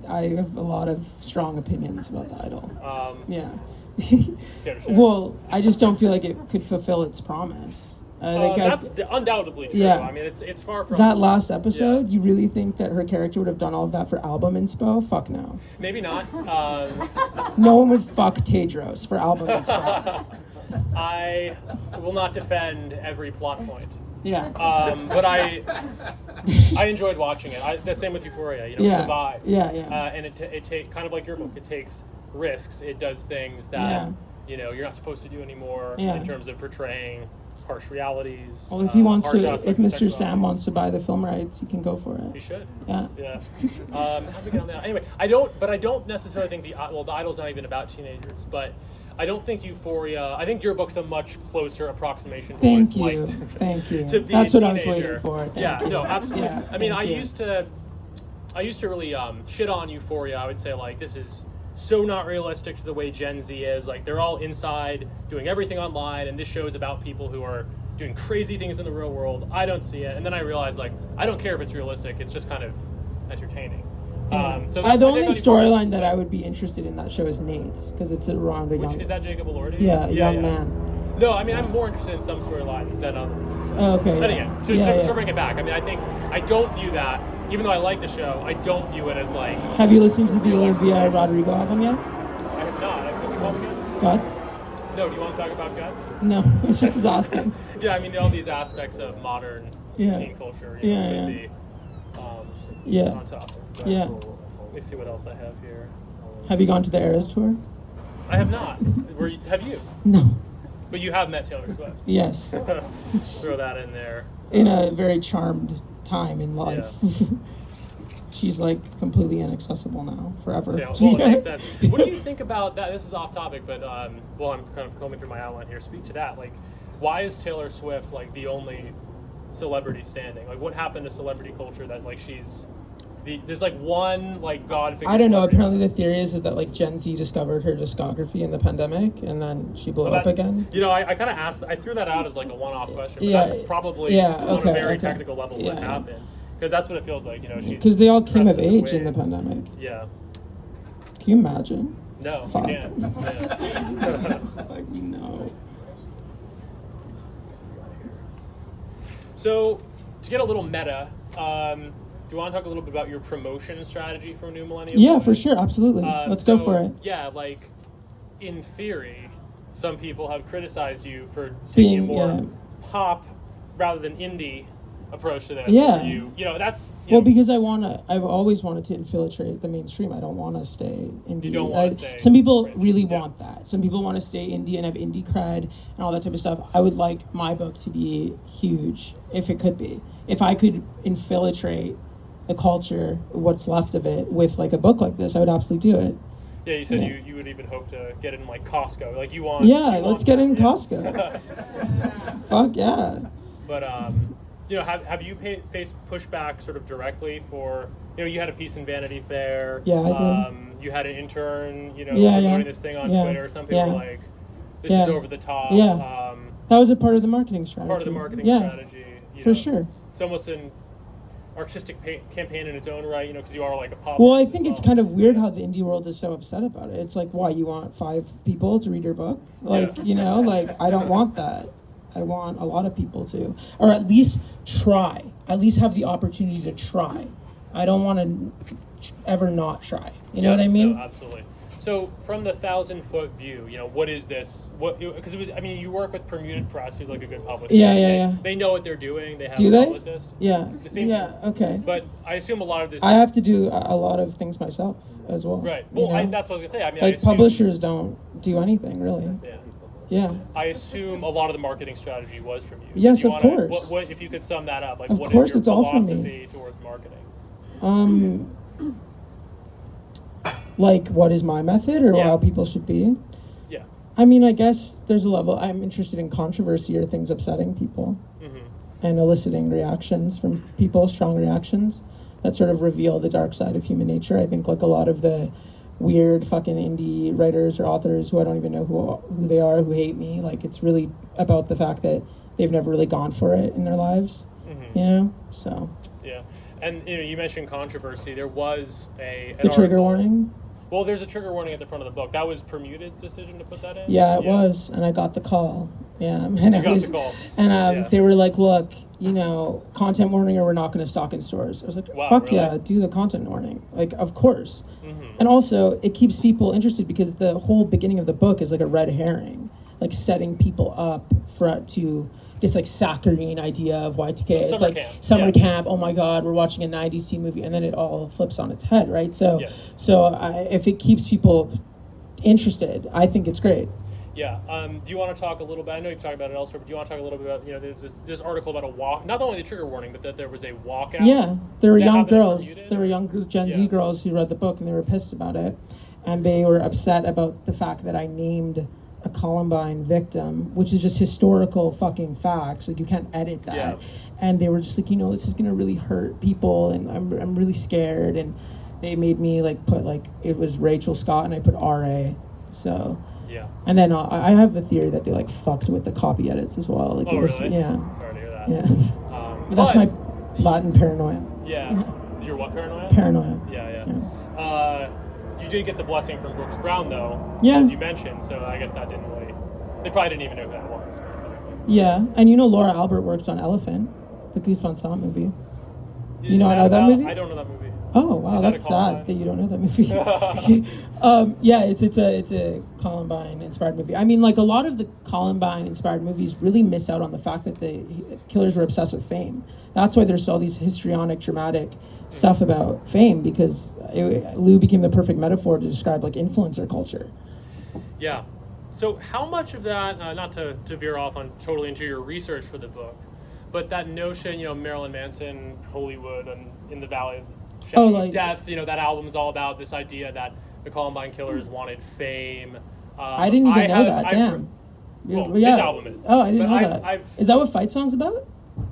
I have a lot of strong opinions about The Idol. Care to share? Well, I just don't feel like it could fulfill its promise. That's undoubtedly true. Yeah. I mean, it's far from... That last episode, you really think that her character would have done all of that for album inspo? Fuck no. Maybe not. No one would fuck Tedros for album inspo. I will not defend every plot point. Yeah. But I enjoyed watching it. The same with Euphoria. It's a vibe. Yeah. And it takes, kind of like your book, it takes risks. It does things that you're not supposed to do anymore in terms of portraying harsh realities. Well, if he wants to, if Mr. Sam wants to buy the film rights, he can go for it. He should. Yeah. How do we get on that? Anyway, I don't necessarily think the Idol's not even about teenagers, but I don't think Euphoria. I think your book's a much closer approximation. Thank you. That's what I was waiting for. Thank you. No, absolutely. Yeah, I mean, I used to really shit on Euphoria. I would say like this is so not realistic to the way Gen Z is. Like they're all inside doing everything online, and this show is about people who are doing crazy things in the real world. I don't see it, and then I realized like I don't care if it's realistic. It's just kind of entertaining. So the only storyline that I would be interested in that show is Nate's, because it's around a young. Is that Jacob Elordi? Yeah, young man. No, I mean I'm more interested in some storylines than others. Okay. But again, to bring it back, I mean I don't view that. Even though I like the show, I don't view it as like... Have you listened to the Olivia Rodrigo album yet? I have not. What's it called again? Guts? No, do you want to talk about Guts? No, it's just as asking. I mean, all these aspects of modern teen culture could be on topic. But let me see what else I have here. Have you gone to the Eras tour? I have not. Have you? No. But you have met Taylor Swift? Yes. Throw that in there. In a very charmed time in life. she's like completely inaccessible now forever. Yeah, well, it makes sense. What do you think about that? This is off topic, but well, I'm kind of combing through my outline here. Speak to that. Like, why is Taylor Swift like the only celebrity standing? Like, what happened to celebrity culture that like there's like one like god figure? I don't know. Apparently, the theory is that like Gen Z discovered her discography in the pandemic, and then she blew up again. You know, I kind of asked. I threw that out as like a one-off question, but that's probably on a very technical level what happened. Because that's what it feels like, you know. Because they all came of age in the pandemic. Yeah. Can you imagine? No, Fuck. you can't. Yeah. Like, no. So, to get a little meta, do you want to talk a little bit about your promotion strategy for New Millennium? Yeah, for sure, absolutely. Let's go for it. Yeah, like, in theory, some people have criticized you for taking a more pop rather than indie approach to this. Yeah. You know, that's... because I've always wanted to infiltrate the mainstream. I don't want to stay indie. You don't want to stay... Some people really want that. Some people want to stay indie and have indie cred and all that type of stuff. I would like my book to be huge, if it could be. If I could infiltrate the culture, what's left of it, with like a book like this, I would absolutely do it. Yeah, you said you would even hope to get in like Costco. Like you want... Yeah, let's get in Costco. Fuck yeah. But, you know, have you faced pushback sort of directly for, you know, you had a piece in Vanity Fair. Yeah, I did. You had an intern, you know, doing this thing on Twitter. Some people were like, this is over the top. Yeah. That was a part of the marketing strategy. Part of the marketing strategy. You for know. sure. It's almost an artistic campaign in its own right, you know, because you are like a pop. Well, I think it's kind of weird how the indie world is so upset about it. It's like, why, you want 5 people to read your book? Like, you know, like, I don't want that. I want a lot of people to, or at least try, at least have the opportunity to try. I don't want to ever not try. You know what I mean? No, absolutely. So from the 1,000-foot view, you know, what is this? What? Because it was, I mean, you work with Permuted Press, who's like a good publisher. Yeah. They know what they're doing. They have a publicist. Yeah. Okay. But I assume a lot of this. I have to do a lot of things myself as well. Right. Well, that's what I was gonna say. I mean, like publishers don't do anything really. Yeah. Yeah. I assume a lot of the marketing strategy was from you. Yes, of course. What if you could sum that up? Like, of what course, is your it's all from philosophy me. Towards marketing? Like, what is my method, or how people should be? Yeah. I mean, I guess there's a level. I'm interested in controversy or things upsetting people, and eliciting reactions from people, strong reactions that sort of reveal the dark side of human nature. I think like a lot of the weird fucking indie writers or authors who I don't even know who they are, who hate me, like, it's really about the fact that they've never really gone for it in their lives, you know? So. Yeah. And, you know, you mentioned controversy. There was the trigger warning? Well, there's a trigger warning at the front of the book. That was Permuted's decision to put that in? Yeah, it was. And I got the call. Yeah. And the call. And they were like, look, you know, content warning or we're not going to stock in stores. I was like, wow, fuck really? yeah, do the content warning. Like, of course. And also, it keeps people interested because the whole beginning of the book is like a red herring, like setting people up to this like saccharine idea of Y2K. It's like summer camp. Oh my God, we're watching a '90s teen movie, and then it all flips on its head, right? So, if it keeps people interested, I think it's great. Yeah. Do you want to talk a little bit? I know you've talked about it elsewhere, but do you want to talk a little bit about, you know, there's this article about a walk, not only the trigger warning, but that there was a walkout. Yeah, there were young girls. There were young Gen Z girls who read the book and they were pissed about it, and they were upset about the fact that I named a Columbine victim, which is just historical fucking facts. Like, you can't edit that. Yeah. And they were just like, you know, this is gonna really hurt people, and I'm really scared. And they made me like put like it was Rachel Scott, and I put R.A. So. Yeah. And then I have a theory that they like fucked with the copy edits as well. Like, really? Yeah. Sorry to hear that. Yeah. That's my Latin paranoia. Yeah. Your what paranoia? Paranoia. Yeah. You did get the blessing from Brooks Brown though. Yeah. As you mentioned, so I guess that didn't really. They probably didn't even know who that was specifically. Yeah, and you know Laura Albert worked on Elephant, the Goose Van Sant movie. You know that movie? I don't know that movie. Oh wow, that's sad that you don't know that movie. Yeah, it's a Columbine inspired movie. I mean, like a lot of the Columbine inspired movies really miss out on the fact that the killers were obsessed with fame. That's why there's all these histrionic, dramatic stuff about fame, because Lou became the perfect metaphor to describe like influencer culture. Yeah. So how much of that, not to veer off on totally into your research for the book, but that notion, you know, Marilyn Manson, Hollywood, and in the Valley Shadow like- of Death. You know, that album is all about this idea that the Columbine killers wanted fame. I didn't even know that. Damn. Well, this album is. Oh, I didn't But know that. Is that what Fight Song's about?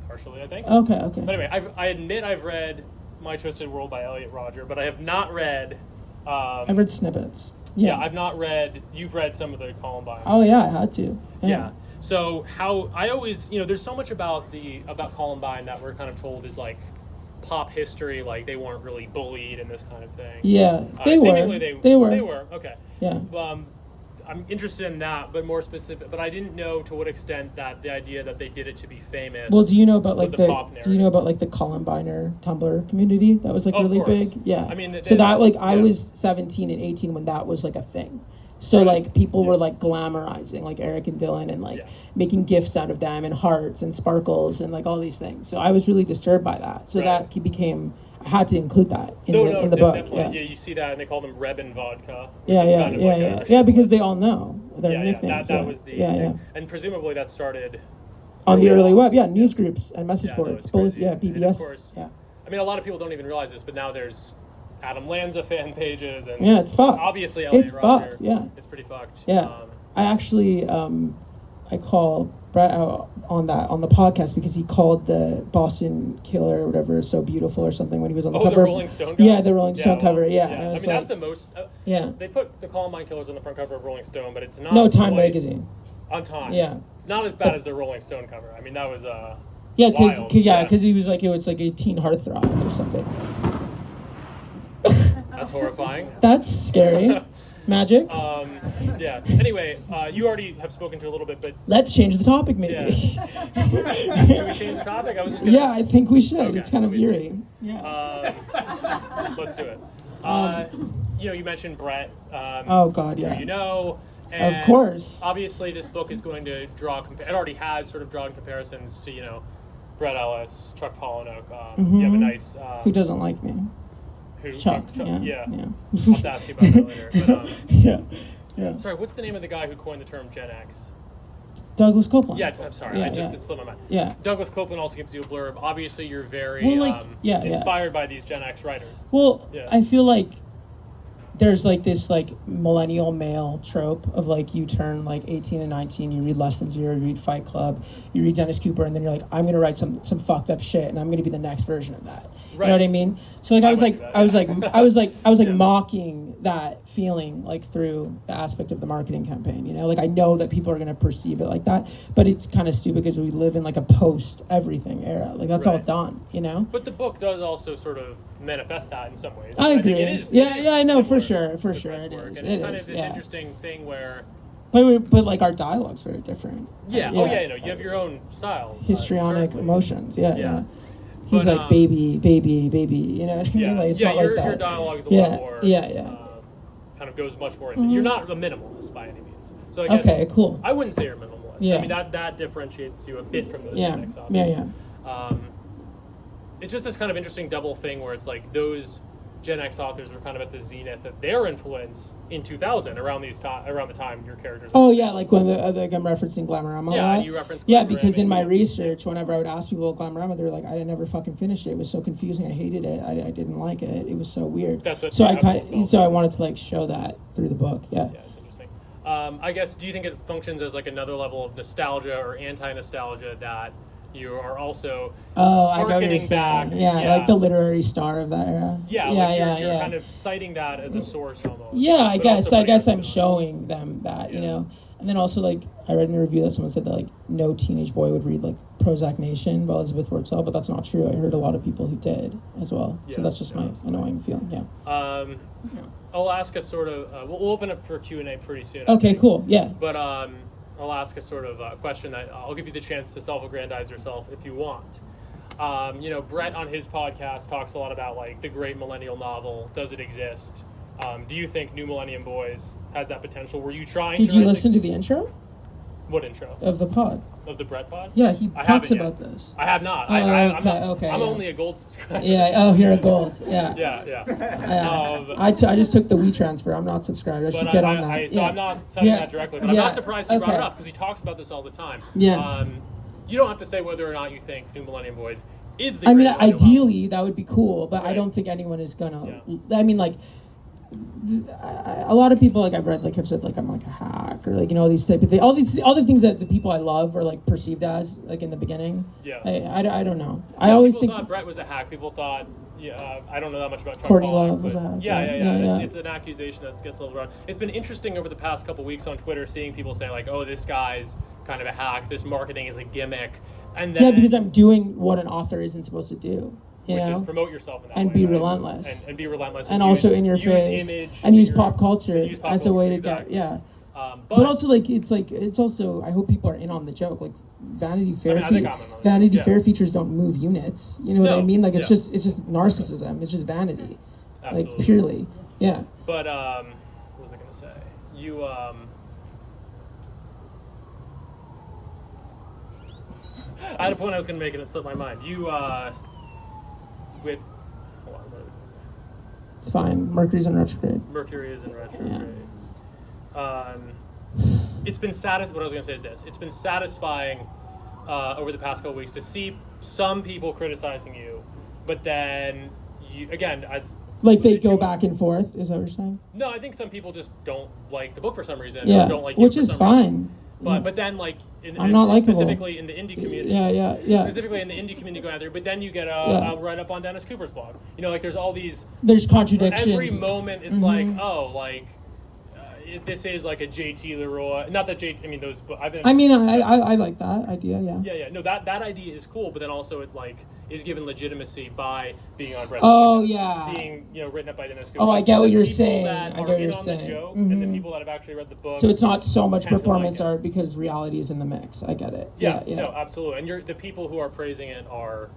Partially, I think. Okay. But anyway, I admit I've read My Twisted World by Elliot Rodger, but I have not read. I've read snippets. Yeah, I've not read. You've read some of the Columbine. Oh yeah, I had to. Yeah. So how I always, there's so much about Columbine that we're kind of told is like pop history, like they weren't really bullied and this kind of thing. Yeah, they were. Seemingly they were. Okay. Yeah. I'm interested in that, but more specific. But I didn't know to what extent that the idea that they did it to be famous. Well, do you know about like was a the pop do you know narrative. about like the Columbiner Tumblr community that was like Of really course. big? Yeah. I mean, so that like I yeah. was 17 and 18 when that was like a thing. So Right. like people Yeah. were like glamorizing like Eric and Dylan and like Yeah. making gifts out of them and hearts and sparkles and like all these things. So I was really disturbed by that. So Right. that became I had to include that in the book. Definitely. Yeah. You see that, and they call them Rebin vodka. Yeah, which is yeah, kind of yeah, like yeah, a- yeah, because they all know their yeah, nicknames. that was the yeah, yeah. and presumably that started On the early early on. web, yeah, news groups and message Yeah, no, boards, it's both, crazy. yeah, And of BBS, course- yeah. I mean, a lot of people don't even realize this, but now there's Adam Lanza fan pages and Yeah, it's fucked. obviously Elliot It's Rodger. fucked, yeah. It's pretty fucked. Yeah. I actually, I call Brett out on the podcast because he called the Boston Killer or whatever so beautiful or something when he was on the cover. the of- Rolling Stone guy? Yeah, the Rolling Stone cover. Yeah, and I I mean, was that's like, the most. yeah. They put the Columbine Killers on the front cover of Rolling Stone, but it's not. No, Time quite- magazine. On Time. Yeah. It's not as bad as the Rolling Stone cover. I mean, that was Yeah, wild. because he was like, it was like a teen heartthrob or something. That's horrifying. That's scary. Magic. Yeah. Anyway, you already have spoken to a little bit, but Let's change the topic, maybe. Yeah. should we change the topic? I was just gonna, Yeah, I think we should. Okay, It's kind of we should. eerie. Yeah. Let's do it. You mentioned Brett. Oh God, who yeah. You know. And Of course. Obviously, this book is going to draw. It already has sort of drawn comparisons to Brett Ellis, Chuck Palahniuk. You have a nice. Who doesn't like me? Who? Chuck. Yeah. Yeah. I'll have to ask you about that later. But, Yeah. Yeah. sorry, what's the name of the guy who coined the term Gen X? Douglas Copeland. Yeah, I'm sorry. Yeah, It slipped my mind. Yeah. Douglas Copeland also gives you a blurb. Obviously, you're very Well, like, yeah. inspired by these Gen X writers. Well, Yeah. I feel like there's like this like millennial male trope of like you turn like 18 and 19, you read Less Than Zero, you read Fight Club, you read Dennis Cooper, and then you're like, I'm gonna write some fucked up shit, and I'm gonna be the next version of that. Right. You know what I mean? So like I was went like through that, I was like Yeah. mocking that feeling like through the aspect of the marketing campaign. Like I know that people are gonna perceive it like that, but it's kind of stupid because we live in like a post everything era. Like that's all Right. done. But the book does also sort of manifest that in some ways. I agree. think it is, Yeah, it is yeah, I know, for similar sure, to it Brett's is, work. And it it's kind is, of this yeah. interesting thing where, But like our dialogue's very different. yeah, oh yeah, you have your own style. Histrionic certainly. emotions. Yeah, Yeah. yeah. He's But, like baby, baby, baby. You know what I mean? Yeah, Like, it's yeah, not like your that. dialogue is a Yeah, lot more. yeah. Kind of goes much more. You're not a minimalist by any means. So I guess Okay, cool. I wouldn't say you're a minimalist. Yeah. I mean that differentiates you a bit from the Yeah, Gen X yeah, authors. It's just this kind of interesting double thing where it's like those Gen X authors were kind of at the zenith of their influence in 2000, around the time your characters. Oh yeah, like when like I'm referencing Glamorama. Yeah, a lot. you reference. Yeah, Glamorama because in my and- research, whenever I would ask people about Glamorama, they were like, I never fucking finished it. It was so confusing. I hated it. I didn't like it. It was so weird. That's what. So I how people kind felt. so I wanted to like show that through the book. Yeah. Yeah, it's interesting. I guess, do you think it functions as like another level of nostalgia or anti-nostalgia that you are also Oh, I get what you're harkening saying. back? Yeah, like the literary star of that era. Yeah, yeah, like yeah, you're yeah. kind of citing that as a source almost. Yeah, I but guess also putting it I'm on- showing them that, you Yeah. know. And then also like I read in a review that someone said that like no teenage boy would read like Prozac Nation by Elizabeth Wurtzel, but that's not true. I heard a lot of people who did as well. Yeah, So that's just yeah, my absolutely. annoying feeling. Yeah. I'll ask a sort of. We'll open up for Q&A pretty soon. I Okay, think. cool. Yeah. But I'll ask a sort of question that I'll give you the chance to self-aggrandize yourself if you want. Brett on his podcast talks a lot about like the great millennial novel. Does it exist? Do you think New Millennium Boys has that potential? Were you trying Did to you write listen to the intro what intro? of the pod? Of the Brett pod? Yeah, he I talks haven't about yet. this. I have not. Oh, I'm not, okay, I'm yeah. only a gold subscriber. Yeah. Oh, you're a gold. Yeah. Yeah. I just took the WeTransfer. I'm not subscribed. I should But get on that. so I'm not saying Yeah. that directly, but I'm Yeah. not surprised you brought it Okay. up because he talks about this all the time. Yeah. You don't have to say whether or not you think New Millennium Boys is the I mean, great millennial ideally that would be cool, but I Right. don't think anyone is gonna. Yeah. I mean, like, a lot of people like I've read like have said like I'm like a hack or like all these type of things. All the things that the people I love are like perceived as like in the beginning. Yeah. I don't know. I always people think thought Brett was a hack. People thought, I don't know that much about Trump. Courtney Pollock, Love was but a hack. Yeah. It's an accusation that gets a little wrong. It's been interesting over the past couple weeks on Twitter seeing people say like, oh, this guy's kind of a hack. This marketing is a gimmick. And then, because I'm doing what an author isn't supposed to do. You which know? is promote yourself in that And way, be right? relentless. And be relentless. And use, also in your use face. Image And use your- pop culture and use pop as a way to exactly. get But also it's also I hope people are in on the joke. Like Vanity Fair I think I'm in on the Vanity joke, Fair features don't move units. You know what I No, mean? Like it's yeah. just narcissism. It's just vanity. Absolutely. Like purely. Yeah. But what was I gonna say? You I had a point I was gonna make and it slipped my mind. You with hold on, It's fine. Mercury's in retrograde. Mercury is in retrograde. It's been what I was gonna say is this. It's been satisfying over the past couple weeks to see some people criticizing you, but then you again as Like they go back and forth, is that what you're saying? No, I think some people just don't like the book for some reason. Yeah. Or don't like you Which for is some fine. reason. But then like I'm not likable. specifically in the indie community. Yeah. Specifically in the indie community going out there, but then you get a write up on Dennis Cooper's blog. You know, like there's all these There's contradictions. every moment it's like, oh, like this is like a JT Leroy. Not that I mean those. But I've been. I mean, I like that idea. Yeah. Yeah. No, that idea is cool, but then also it like is given legitimacy by being on Breast. Oh yeah. Being written up by Dennis Cooper. Oh, I get what The you're people saying. that I are get what in you're on saying. the joke, Mhm. and the people that have actually read the book. So it's not so much tend to performance like it. art because reality is in the mix. I get it. Yeah. No, absolutely. And the people who are praising it are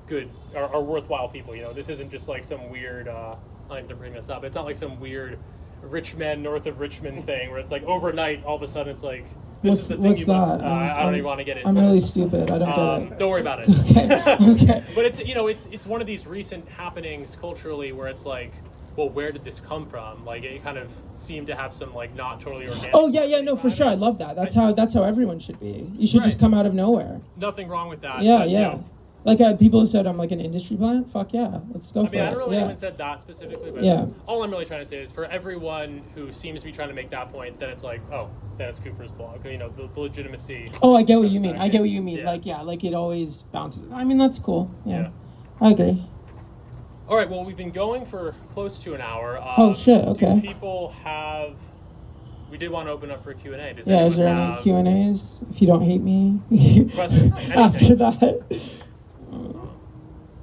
good, are worthwhile people. You know, this isn't just like some weird. I like to bring this up. It's not like some weird rich men north of Richmond thing where it's like overnight all of a sudden it's like this is the thing you must. I don't even want to get into. I'm really stupid. I don't get it. Don't worry about it. Okay. But it's one of these recent happenings culturally where it's like, well, where did this come from? Like it kind of seemed to have some like not totally organic. Oh yeah, no, for sure. I love that. That's how everyone should be. You should just Right. come out of nowhere. Nothing wrong with that. Yeah, but, yeah. You know, Like people have said I'm like an industry plant. Fuck yeah, let's go I for mean, it. I don't know if yeah. anyone said that specifically, but Yeah. all I'm really trying to say is for everyone who seems to be trying to make that point, then it's like, oh, Dennis Cooper's blog, you know, the legitimacy. Oh, I get what you comes mean. back I get in. what you mean. Yeah. Like it always bounces. I mean, that's cool. Yeah. Yeah. I agree. All right, well, we've been going for close to an hour. Oh, shit, okay. Do people have... We did want to open up for a Q&A. Does Yeah, is there anyone any have Q&As? If you don't hate me. questions? After Anything? that.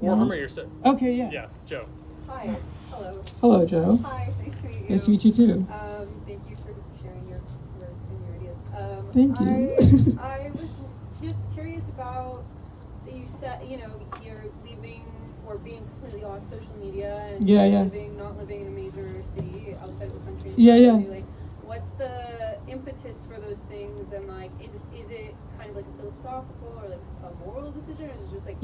Or from yourself. Okay, yeah. Yeah, Joe. Hi. Hello. Hello, Joe. Hi. Nice to meet you. Nice to meet you too. Thank you for sharing your work and your ideas. Thank you. I was just curious about that you said, you're leaving or being completely off social media and Yeah. not living in a major city outside of the country. Yeah. Like, what's the impetus for those things? And like, is it kind of like a philosophical or like a moral decision, or is it just like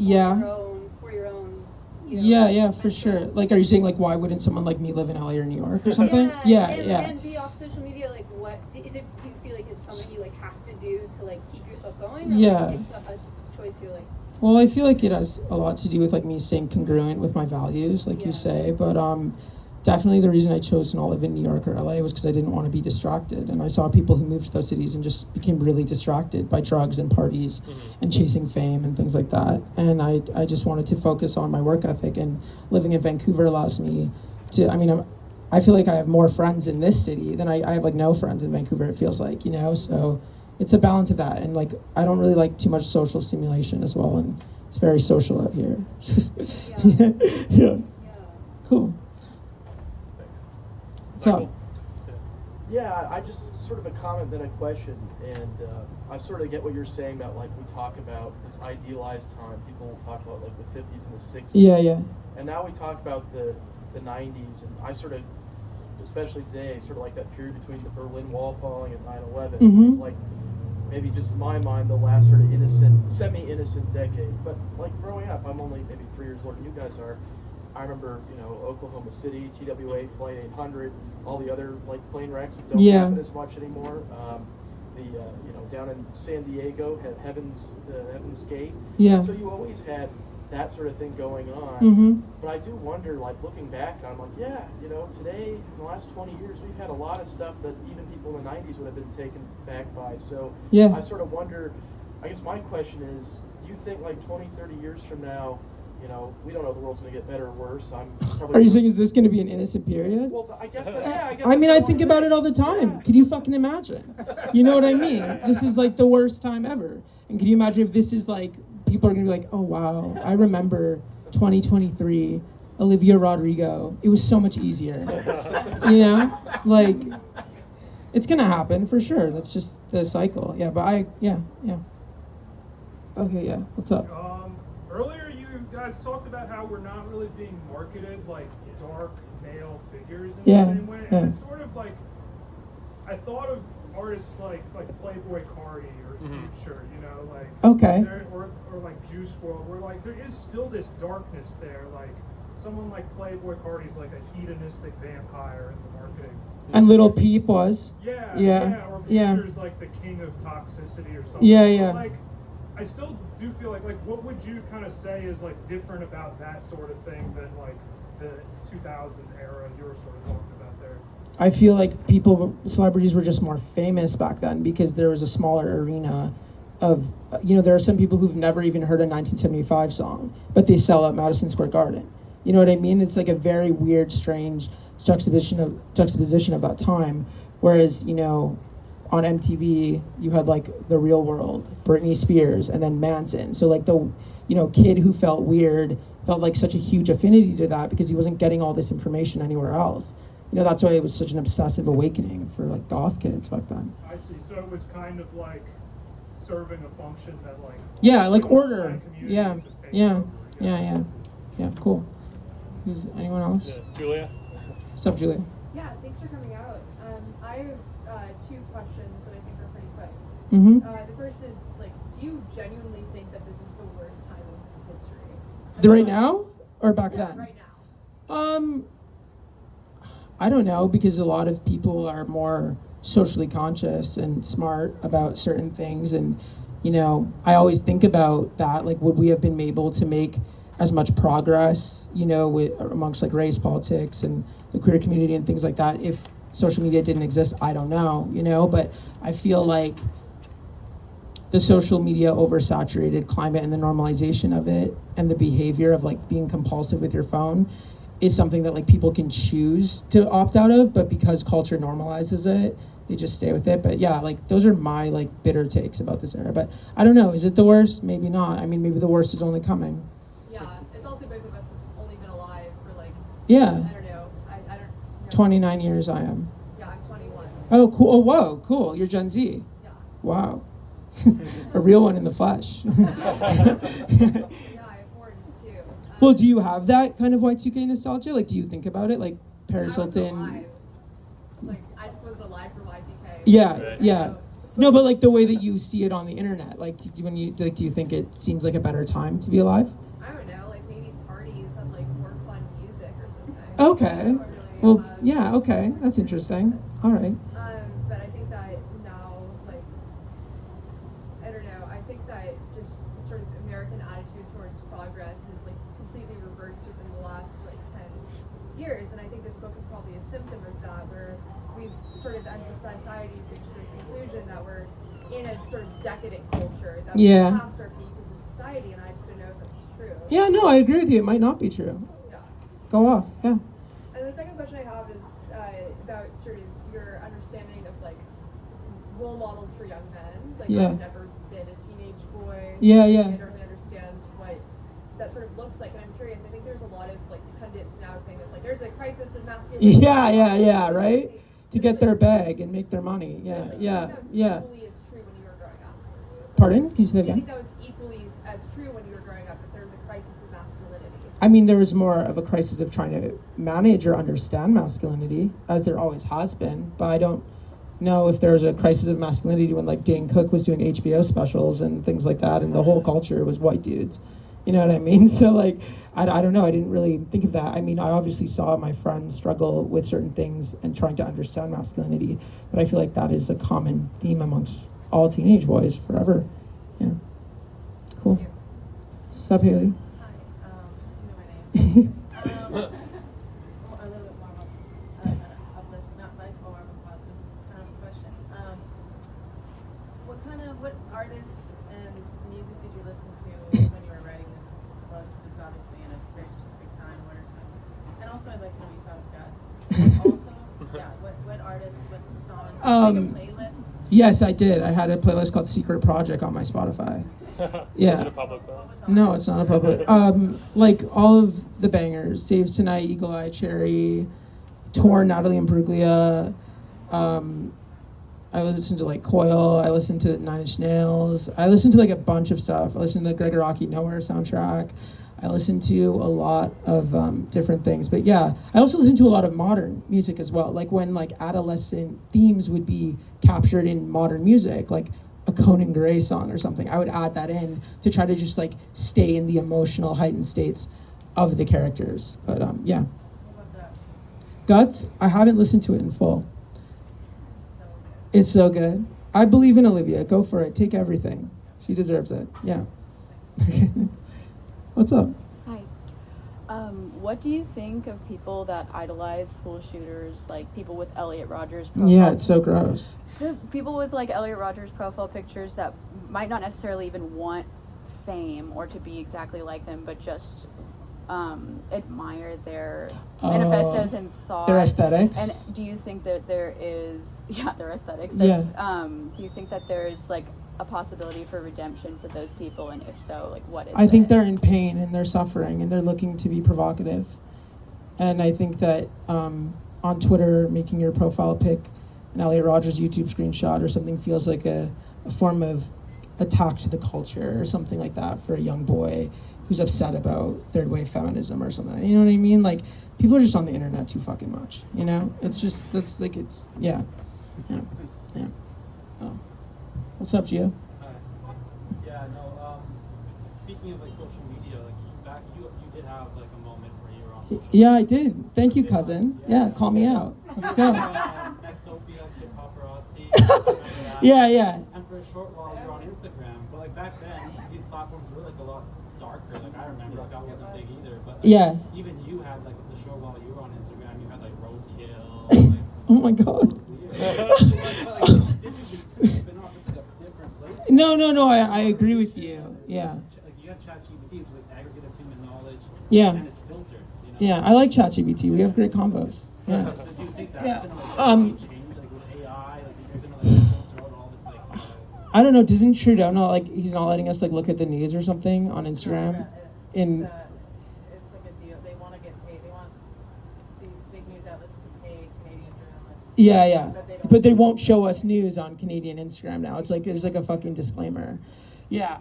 for your own? Yeah, for sure. Like, are you saying like, why wouldn't someone like me live in LA or New York or something? And be off social media. Like, what is it? Do you feel like it's something you like have to do to like keep yourself going? Or, Yeah. like, it's a choice you're like. Well, I feel like it has a lot to do with like me staying congruent with my values, like you say. But definitely the reason I chose to not live in New York or LA was because I didn't want to be distracted. And I saw people who moved to those cities and just became really distracted by drugs and parties and chasing fame and things like that. And I just wanted to focus on my work ethic. And living in Vancouver allows me to, I feel like I have more friends in this city than I have like no friends in Vancouver, it feels like, so it's a balance of that. And like, I don't really like too much social stimulation as well. And it's very social out here. Yeah. Cool. What's up? Yeah, I just sort of a comment then a question, and I sort of get what you're saying about like we talk about this idealized time. People will talk about like the 50s and the 60s. Yeah. And now we talk about the 90s, and I sort of, especially today, sort of like that period between the Berlin Wall falling and 9/11. It's like maybe just in my mind the last sort of innocent, semi-innocent decade. But like growing up, I'm only maybe 3 years older than you guys are. I remember, Oklahoma City, TWA, Flight 800, all the other like plane wrecks that don't happen as much anymore. Down in San Diego, had Heaven's Gate. Yeah. So you always had that sort of thing going on. Mm-hmm. But I do wonder, like looking back, I'm like, yeah, you know, today in the last 20 years, we've had a lot of stuff that even people in the 90s would have been taken back by. So Yeah. I sort of wonder. I guess my question is, do you think like 20, 30 years from now, you know, we don't know if the world's going to get better or worse. I'm probably. Are you saying, is this going to be an innocent period? Well, I guess. Yeah, I guess. I mean, I that's think what about I'm it all the time. Yeah. Can you fucking imagine? You know what I mean? This is like the worst time ever. And can you imagine if this is like, people are going to be like, oh wow, I remember 2023, Olivia Rodrigo. It was so much easier. You know? Like, it's going to happen for sure. That's just the cycle. Yeah, but yeah. Okay, yeah. What's up? Earlier you guys talked about how we're not really being marketed like dark male figures in Yeah, the same way. yeah. And it's sort of like, I thought of artists like Playboy Cardi or Future, you know, like Okay. or like Juice WRLD, where like there is still this darkness there. Like someone like Playboy Cardi's like a hedonistic vampire in the marketing. And Little Peep was. Yeah, or yeah. Future's like the king of toxicity or something. Yeah, But, yeah. like, I still do feel like what would you kind of say is like different about that sort of thing than like the 2000s era you were sort of talking about there? I feel like celebrities were just more famous back then because there was a smaller arena of, there are some people who've never even heard a 1975 song, but they sell at Madison Square Garden. You know what I mean? It's like a very weird, strange juxtaposition of that time. Whereas, on MTV, you had like The Real World, Britney Spears, and then Manson. So like the, kid who felt weird felt like such a huge affinity to that because he wasn't getting all this information anywhere else. That's why it was such an obsessive awakening for like goth kids back then. I see. So it was kind of like serving a function that like like order. communities Yeah, have taken yeah, over. yeah. Yeah, cool. Is anyone else? Julia? What's up, Julia? Yeah, thanks for coming out. I have two questions that I think are pretty quick. Mm-hmm. The first is, like, do you genuinely think that this is the worst time in history? Right now or back then? Right now. I don't know, because a lot of people are more socially conscious and smart about certain things, and I always think about that, like, would we have been able to make as much progress, with amongst like race politics and the queer community and things like that if social media didn't exist? I don't know, but I feel like the social media oversaturated climate and the normalization of it and the behavior of like being compulsive with your phone is something that like people can choose to opt out of, but because culture normalizes it, they just stay with it. But yeah, like those are my like bitter takes about this era. But I don't know, is it the worst? Maybe not. I mean, maybe the worst is only coming. Yeah, it's also both of us have only been alive for like, Yeah, I don't know. I don't know. 29 years I am. Yeah, I'm 21. Oh, cool. Oh, whoa, cool. You're Gen Z. Yeah. Wow. A real one in the flesh. Yeah, I have horns too. Well, do you have that kind of Y2K nostalgia? Like, do you think about it? Like, Paris I was Hilton? alive. Like, I just wasn't alive for Y2K. Yeah, Right. yeah. No, but like the way that you see it on the internet, like when you like, do you think it seems like a better time to be alive? I don't know, like maybe parties had like more fun music or something. Okay. I don't really, Well, yeah, okay. That's interesting. All right. But I think that now, like, I don't know, I think that just the sort of American attitude towards progress is like completely reversed within the last like 10 years, and I think this book is probably a symptom of that, where we've sort of as a society reached this conclusion that we're in a sort of decadent culture, that Yeah. we're past our peak as a society, and I just don't know if that's true. Yeah, no, I agree with you. It might not be true. Yeah. Go off. Yeah. And the second question I have is about sort of your understanding of like role models for young men. Like Yeah. I've never been a teenage boy. Yeah, I yeah. don't really understand what that sort of looks like, and I'm curious. I think there's a lot of like pundits now saying it's like there's a crisis of masculinity. Yeah, right? To get their bag and make their money. Yeah, Do yeah, you think that yeah. was equally as true when you were growing up? Pardon? Can you say Do that you think again? that was equally as true when you were growing up, that there was a crisis of masculinity? I mean, there was more of a crisis of trying to manage or understand masculinity, as there always has been. But I don't know if there was a crisis of masculinity when, like, Dane Cook was doing HBO specials and things like that, and the whole culture was white dudes. You know what I mean? So, like, I don't know. I didn't really think of that. I mean, I obviously saw my friends struggle with certain things and trying to understand masculinity, but I feel like that is a common theme amongst all teenage boys forever. Yeah. Cool. Thank you. Sup, Haley? Hi. A little bit more of a uplift, not like more of a positive kind of question. What artists and music did you listen to when you were writing this book? 'Cause it's obviously in a very specific time. What are some? And also, I'd like to know what you thought of Guts. Also, yeah, what artists, what songs? Like a playlist. Yes, I did. I had a playlist called Secret Project on my Spotify. Yeah. Is it a public though? What was on No, it? it's not a public. Like all of the bangers: Saves Tonight, Eagle Eye Cherry, Torn, Natalie Imbruglia. I listened to like Coil. I listened to Nine Inch Nails. I listened to like a bunch of stuff. I listened to the Gregoraki Nowhere soundtrack. I listened to a lot of different things. But yeah, I also listened to a lot of modern music as well. Like when like adolescent themes would be captured in modern music, like a Conan Gray song or something. I would add that in to try to just like stay in the emotional heightened states of the characters. But yeah. What about Guts? Guts, I haven't listened to it in full. So good. It's so good. I believe in Olivia. Go for it. Take everything. She deserves it. Yeah. What's up? Hi. What do you think of people that idolize school shooters, like people with Elliot Rodgers' profile? Yeah, it's so gross. The people with like Elliot Rodgers' profile pictures that might not necessarily even want fame or to be exactly like them, but just admire their manifestos and thoughts. Their aesthetics. And do you think that there is, their aesthetics? Yeah. Do you think that there is like a possibility for redemption for those people, and if so, like what is I think it? they're in pain and they're suffering and they're looking to be provocative. And I think that on Twitter, making your profile pic an Elliot Rodgers YouTube screenshot or something feels like a form of attack to the culture or something like that for a young boy who's upset about third wave feminism or something. You know what I mean? Like, people are just on the internet too fucking much, you know? It's just, that's like, it's, yeah. Yeah. Yeah. Oh. What's up, Gio? Yeah, no, speaking of like social media, like you did have like a moment where you were on social Yeah, I did. Thank you, cousin. Yeah, call me out. Let's go. Exopia, Kid Paparazzi, remember that? Yeah. And for a short while you were on Instagram, but like back then, these platforms were like a lot darker. Like I remember, like I wasn't big either, but like, Yeah. even you had like the short while you were on Instagram, you had like Roadkill. Like, Oh my God. No, I agree with you. Yeah. Like you have ChatGPT, which is like aggregate of human knowledge. Yeah. And it's filtered. You know? Yeah, I like ChatGPT. We have great combos. Yeah. So do you think that's Yeah. gonna like change like with AI? Like you're gonna like filter out all this like I don't know, doesn't Trudeau not like, he's not letting us like look at the news or something on Instagram? In It's like a deal. They want to get paid. They want these big news outlets to pay Canadian journalists. Yeah. But But they won't show us news on Canadian Instagram now. It's like there's like a fucking disclaimer. Yeah.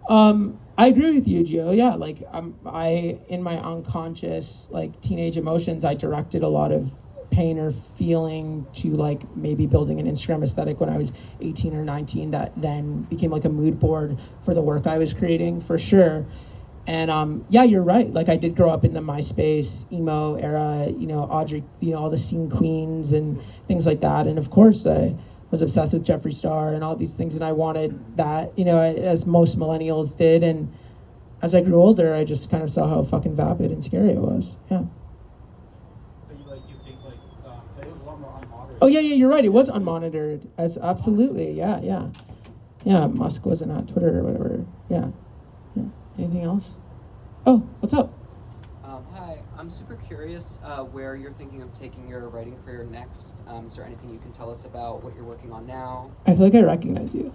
I agree with you, Gio. Yeah, like I in my unconscious like teenage emotions, I directed a lot of pain or feeling to like maybe building an Instagram aesthetic when I was 18 or 19 that then became like a mood board for the work I was creating, for sure. And yeah, you're right. Like I did grow up in the MySpace emo era, you know, Audrey, you know, all the scene queens and things like that. And of course, I was obsessed with Jeffree Star and all these things, and I wanted that, you know, as most millennials did. And as I grew older, I just kind of saw how fucking vapid and scary it was. Yeah. But you think like that it was a lot more unmonitored. Oh yeah, you're right. It was unmonitored. As absolutely, yeah. Musk wasn't on Twitter or whatever. Yeah. Anything else? Oh, what's up? Hi, I'm super curious where you're thinking of taking your writing career next. Is there anything you can tell us about what you're working on now? I feel like I recognize you.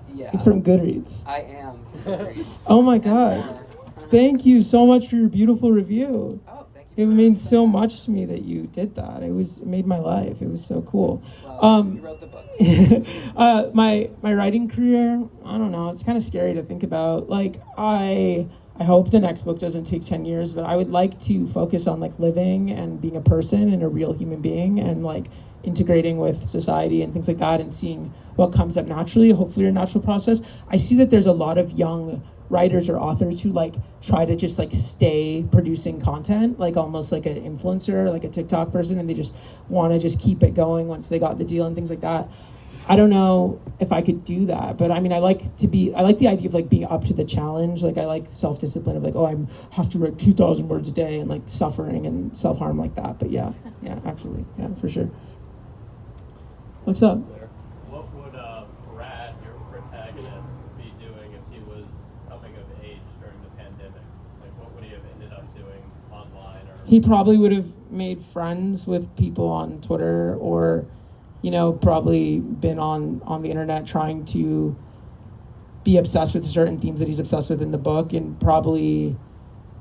Yeah. You're from Goodreads. I am from Goodreads. Oh my And God. more. Thank you so much for your beautiful review. Oh, thank It you. means so much to me that you did that. It made my life. It was so cool. Well, you wrote the book. My writing career, I don't know. It's kind of scary to think about. Like I hope the next book doesn't take 10 years, but I would like to focus on like living and being a person and a real human being and like integrating with society and things like that and seeing what comes up naturally, hopefully a natural process. I see that there's a lot of young writers or authors who like try to just like stay producing content, like almost like an influencer, like a TikTok person, and they just want to just keep it going once they got the deal and things like that. I don't know if I could do that, but I mean, I like the idea of like being up to the challenge. Like I like self-discipline of like, oh, I have to write 2,000 words a day and like suffering and self-harm like that. But yeah, absolutely. Yeah, for sure. What's up? What would Brad, your protagonist, be doing if he was coming of age during the pandemic? Like, what would he have ended up doing online? Or He probably would have made friends with people on Twitter, or, you know, probably been on the internet trying to be obsessed with certain themes that he's obsessed with in the book, and probably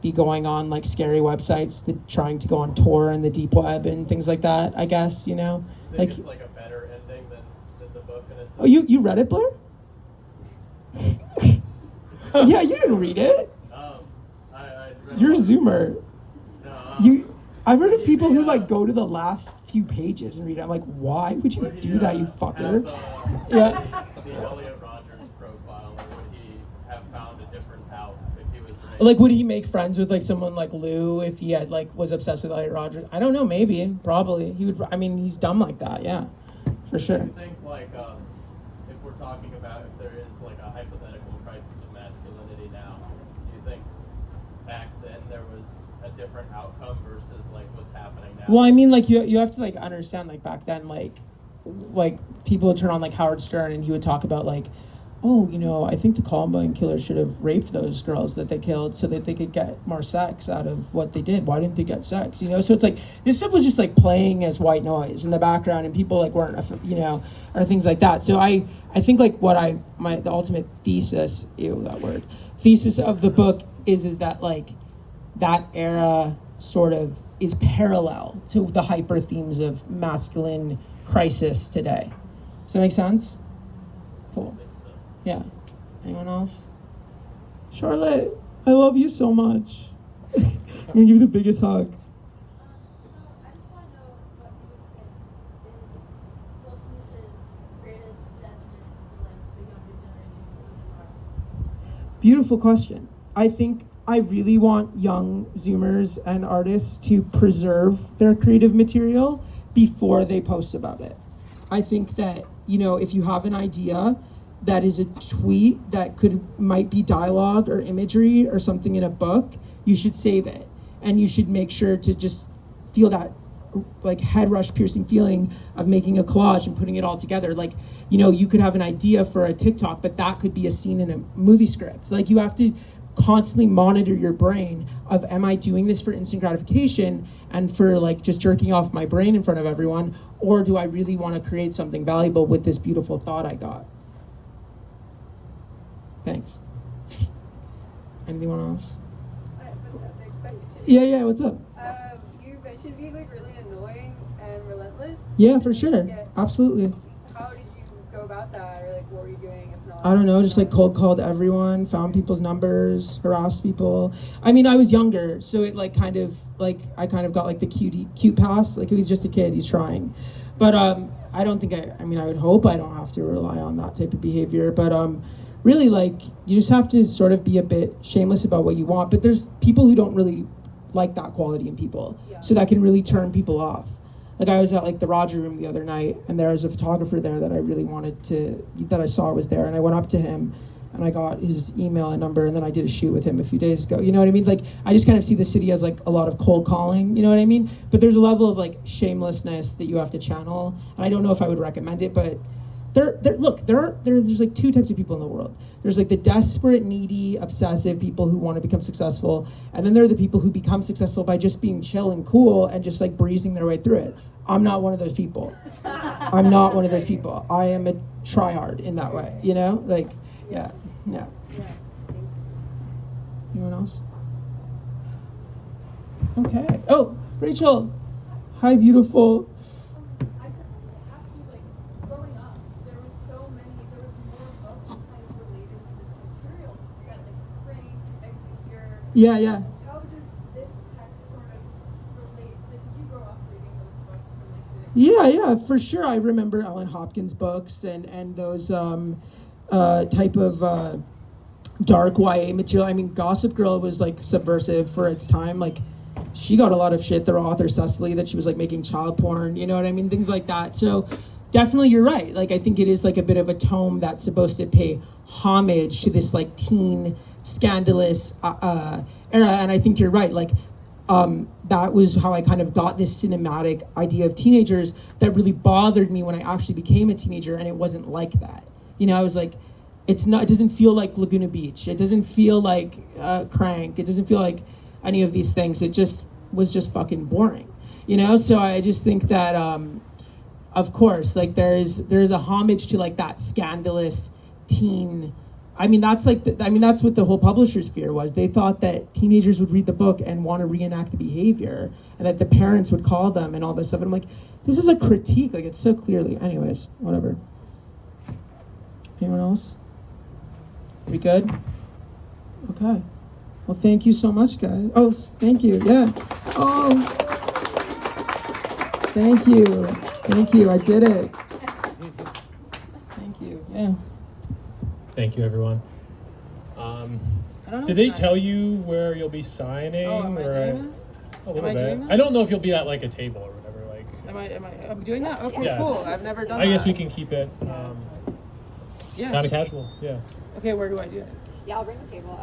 be going on like scary websites that trying to go on tour in the deep web and things like that, I guess, you know. think Like, it's like a better ending than the book in a sense. oh, you read it, Blair? Yeah, you didn't read it. I read You're a about- Zoomer. No, I've heard of people who like go to the last few pages and read it. I'm like, why would you would he, do that, you have, fucker? Yeah. The Elliot Rogers profile, or would he have found a different out if he was raised? Like, would he make friends with like someone like Lou if he had like was obsessed with Elliot Rogers? I don't know. Maybe, probably. He would. I mean, he's dumb like that. Yeah, for sure. Do you think, like, if we're talking about if there is like a hypothetical crisis of masculinity now, do you think back then there was a different outcome versus like what's happening now? Well, I mean, like you have to like understand, like back then, like people would turn on like Howard Stern and he would talk about like, oh, you know, I think the Columbine killers should have raped those girls that they killed so that they could get more sex out of what they did. Why didn't they get sex? You know, so it's like this stuff was just like playing as white noise in the background, and people like weren't, you know, or things like that. So I think like the ultimate thesis, thesis of the book is that like that era sort of is parallel to the hyper themes of masculine crisis today. Does that make sense? Cool. Yeah. Anyone else? Charlotte, I love you so much. I'm gonna give you the biggest hug. I just want to know what you would say is social media's greatest detriment to like the younger generation. Beautiful question. I think I really want young Zoomers and artists to preserve their creative material before they post about it. I think that, you know, if you have an idea that is a tweet that might be dialogue or imagery or something in a book, you should save it. And you should make sure to just feel that like head rush piercing feeling of making a collage and putting it all together. Like, you know, you could have an idea for a TikTok, but that could be a scene in a movie script. Like, you have to constantly monitor your brain of, am I doing this for instant gratification and for like just jerking off my brain in front of everyone, or do I really want to create something valuable with this beautiful thought I got? Thanks. Anyone else? Yeah, what's up? You mentioned being like really annoying and relentless. Yeah, for sure. Absolutely. How did you go about that, or like what were you doing if not? I don't know, just like cold called everyone, found people's numbers, harassed people. I mean, I was younger, so it like kind of like I kind of got like the cute pass. Like, he's just a kid, he's trying. But I don't think I mean, I would hope I don't have to rely on that type of behavior. But really, like, you just have to sort of be a bit shameless about what you want. But there's people who don't really like that quality in people, so that can really turn people off. Like, I was at like the Roger Room the other night, and there was a photographer there that I really that I saw was there, and I went up to him and I got his email and number, and then I did a shoot with him a few days ago. You know what I mean? Like, I just kind of see the city as like a lot of cold calling, you know what I mean? But there's a level of like shamelessness that you have to channel, and I don't know if I would recommend it, but there's like two types of people in the world. There's like the desperate, needy, obsessive people who want to become successful, and then there are the people who become successful by just being chill and cool and just like breezing their way through it. I'm not one of those people. I'm not one of those people. I am a tryhard in that way, you know? Like, yeah. Anyone else? Okay. Oh, Rachel. Hi, beautiful. I just wanted to ask you, like, growing up, there was more books kind of related to this material. You said, like, Crane, Execure. Yeah. How does this text sort of relate? Like, did you grow up reading those books? And, like, Yeah, for sure. I remember Ellen Hopkins books and those type of dark YA material. I mean, Gossip Girl was like subversive for its time. Like, she got a lot of shit, the author Cecily, that she was like making child porn, you know what I mean? Things like that. So definitely you're right. Like, I think it is like a bit of a tome that's supposed to pay homage to this like teen scandalous era, and I think you're right. Like, that was how I kind of got this cinematic idea of teenagers that really bothered me when I actually became a teenager, and it wasn't like that. You know, I was like, it doesn't feel like Laguna Beach. It doesn't feel like Crank. It doesn't feel like any of these things. It just was just fucking boring. You know, so I just think that, of course, like there's a homage to like that scandalous teen. I mean, that's what the whole publisher's fear was. They thought that teenagers would read the book and want to reenact the behavior, and that the parents would call them and all this stuff. And I'm like, this is a critique. Like, it's so clearly. Anyways, whatever. Anyone else? We good? Okay. Well, thank you so much, guys. Oh, thank you. Yeah. Oh. Thank you. Thank you. I did it. Thank you. Yeah. Thank you, everyone. I don't know Did they tell you where you'll be signing? Oh, am I or doing that? a little I bit. doing that? I don't know if you'll be at like a table or whatever. Like, Am I doing that? Okay, Yeah. cool. I've never done I that. guess we can keep it Yeah. kind of casual. Yeah. Okay, where do I do it? Yeah, I'll bring the table.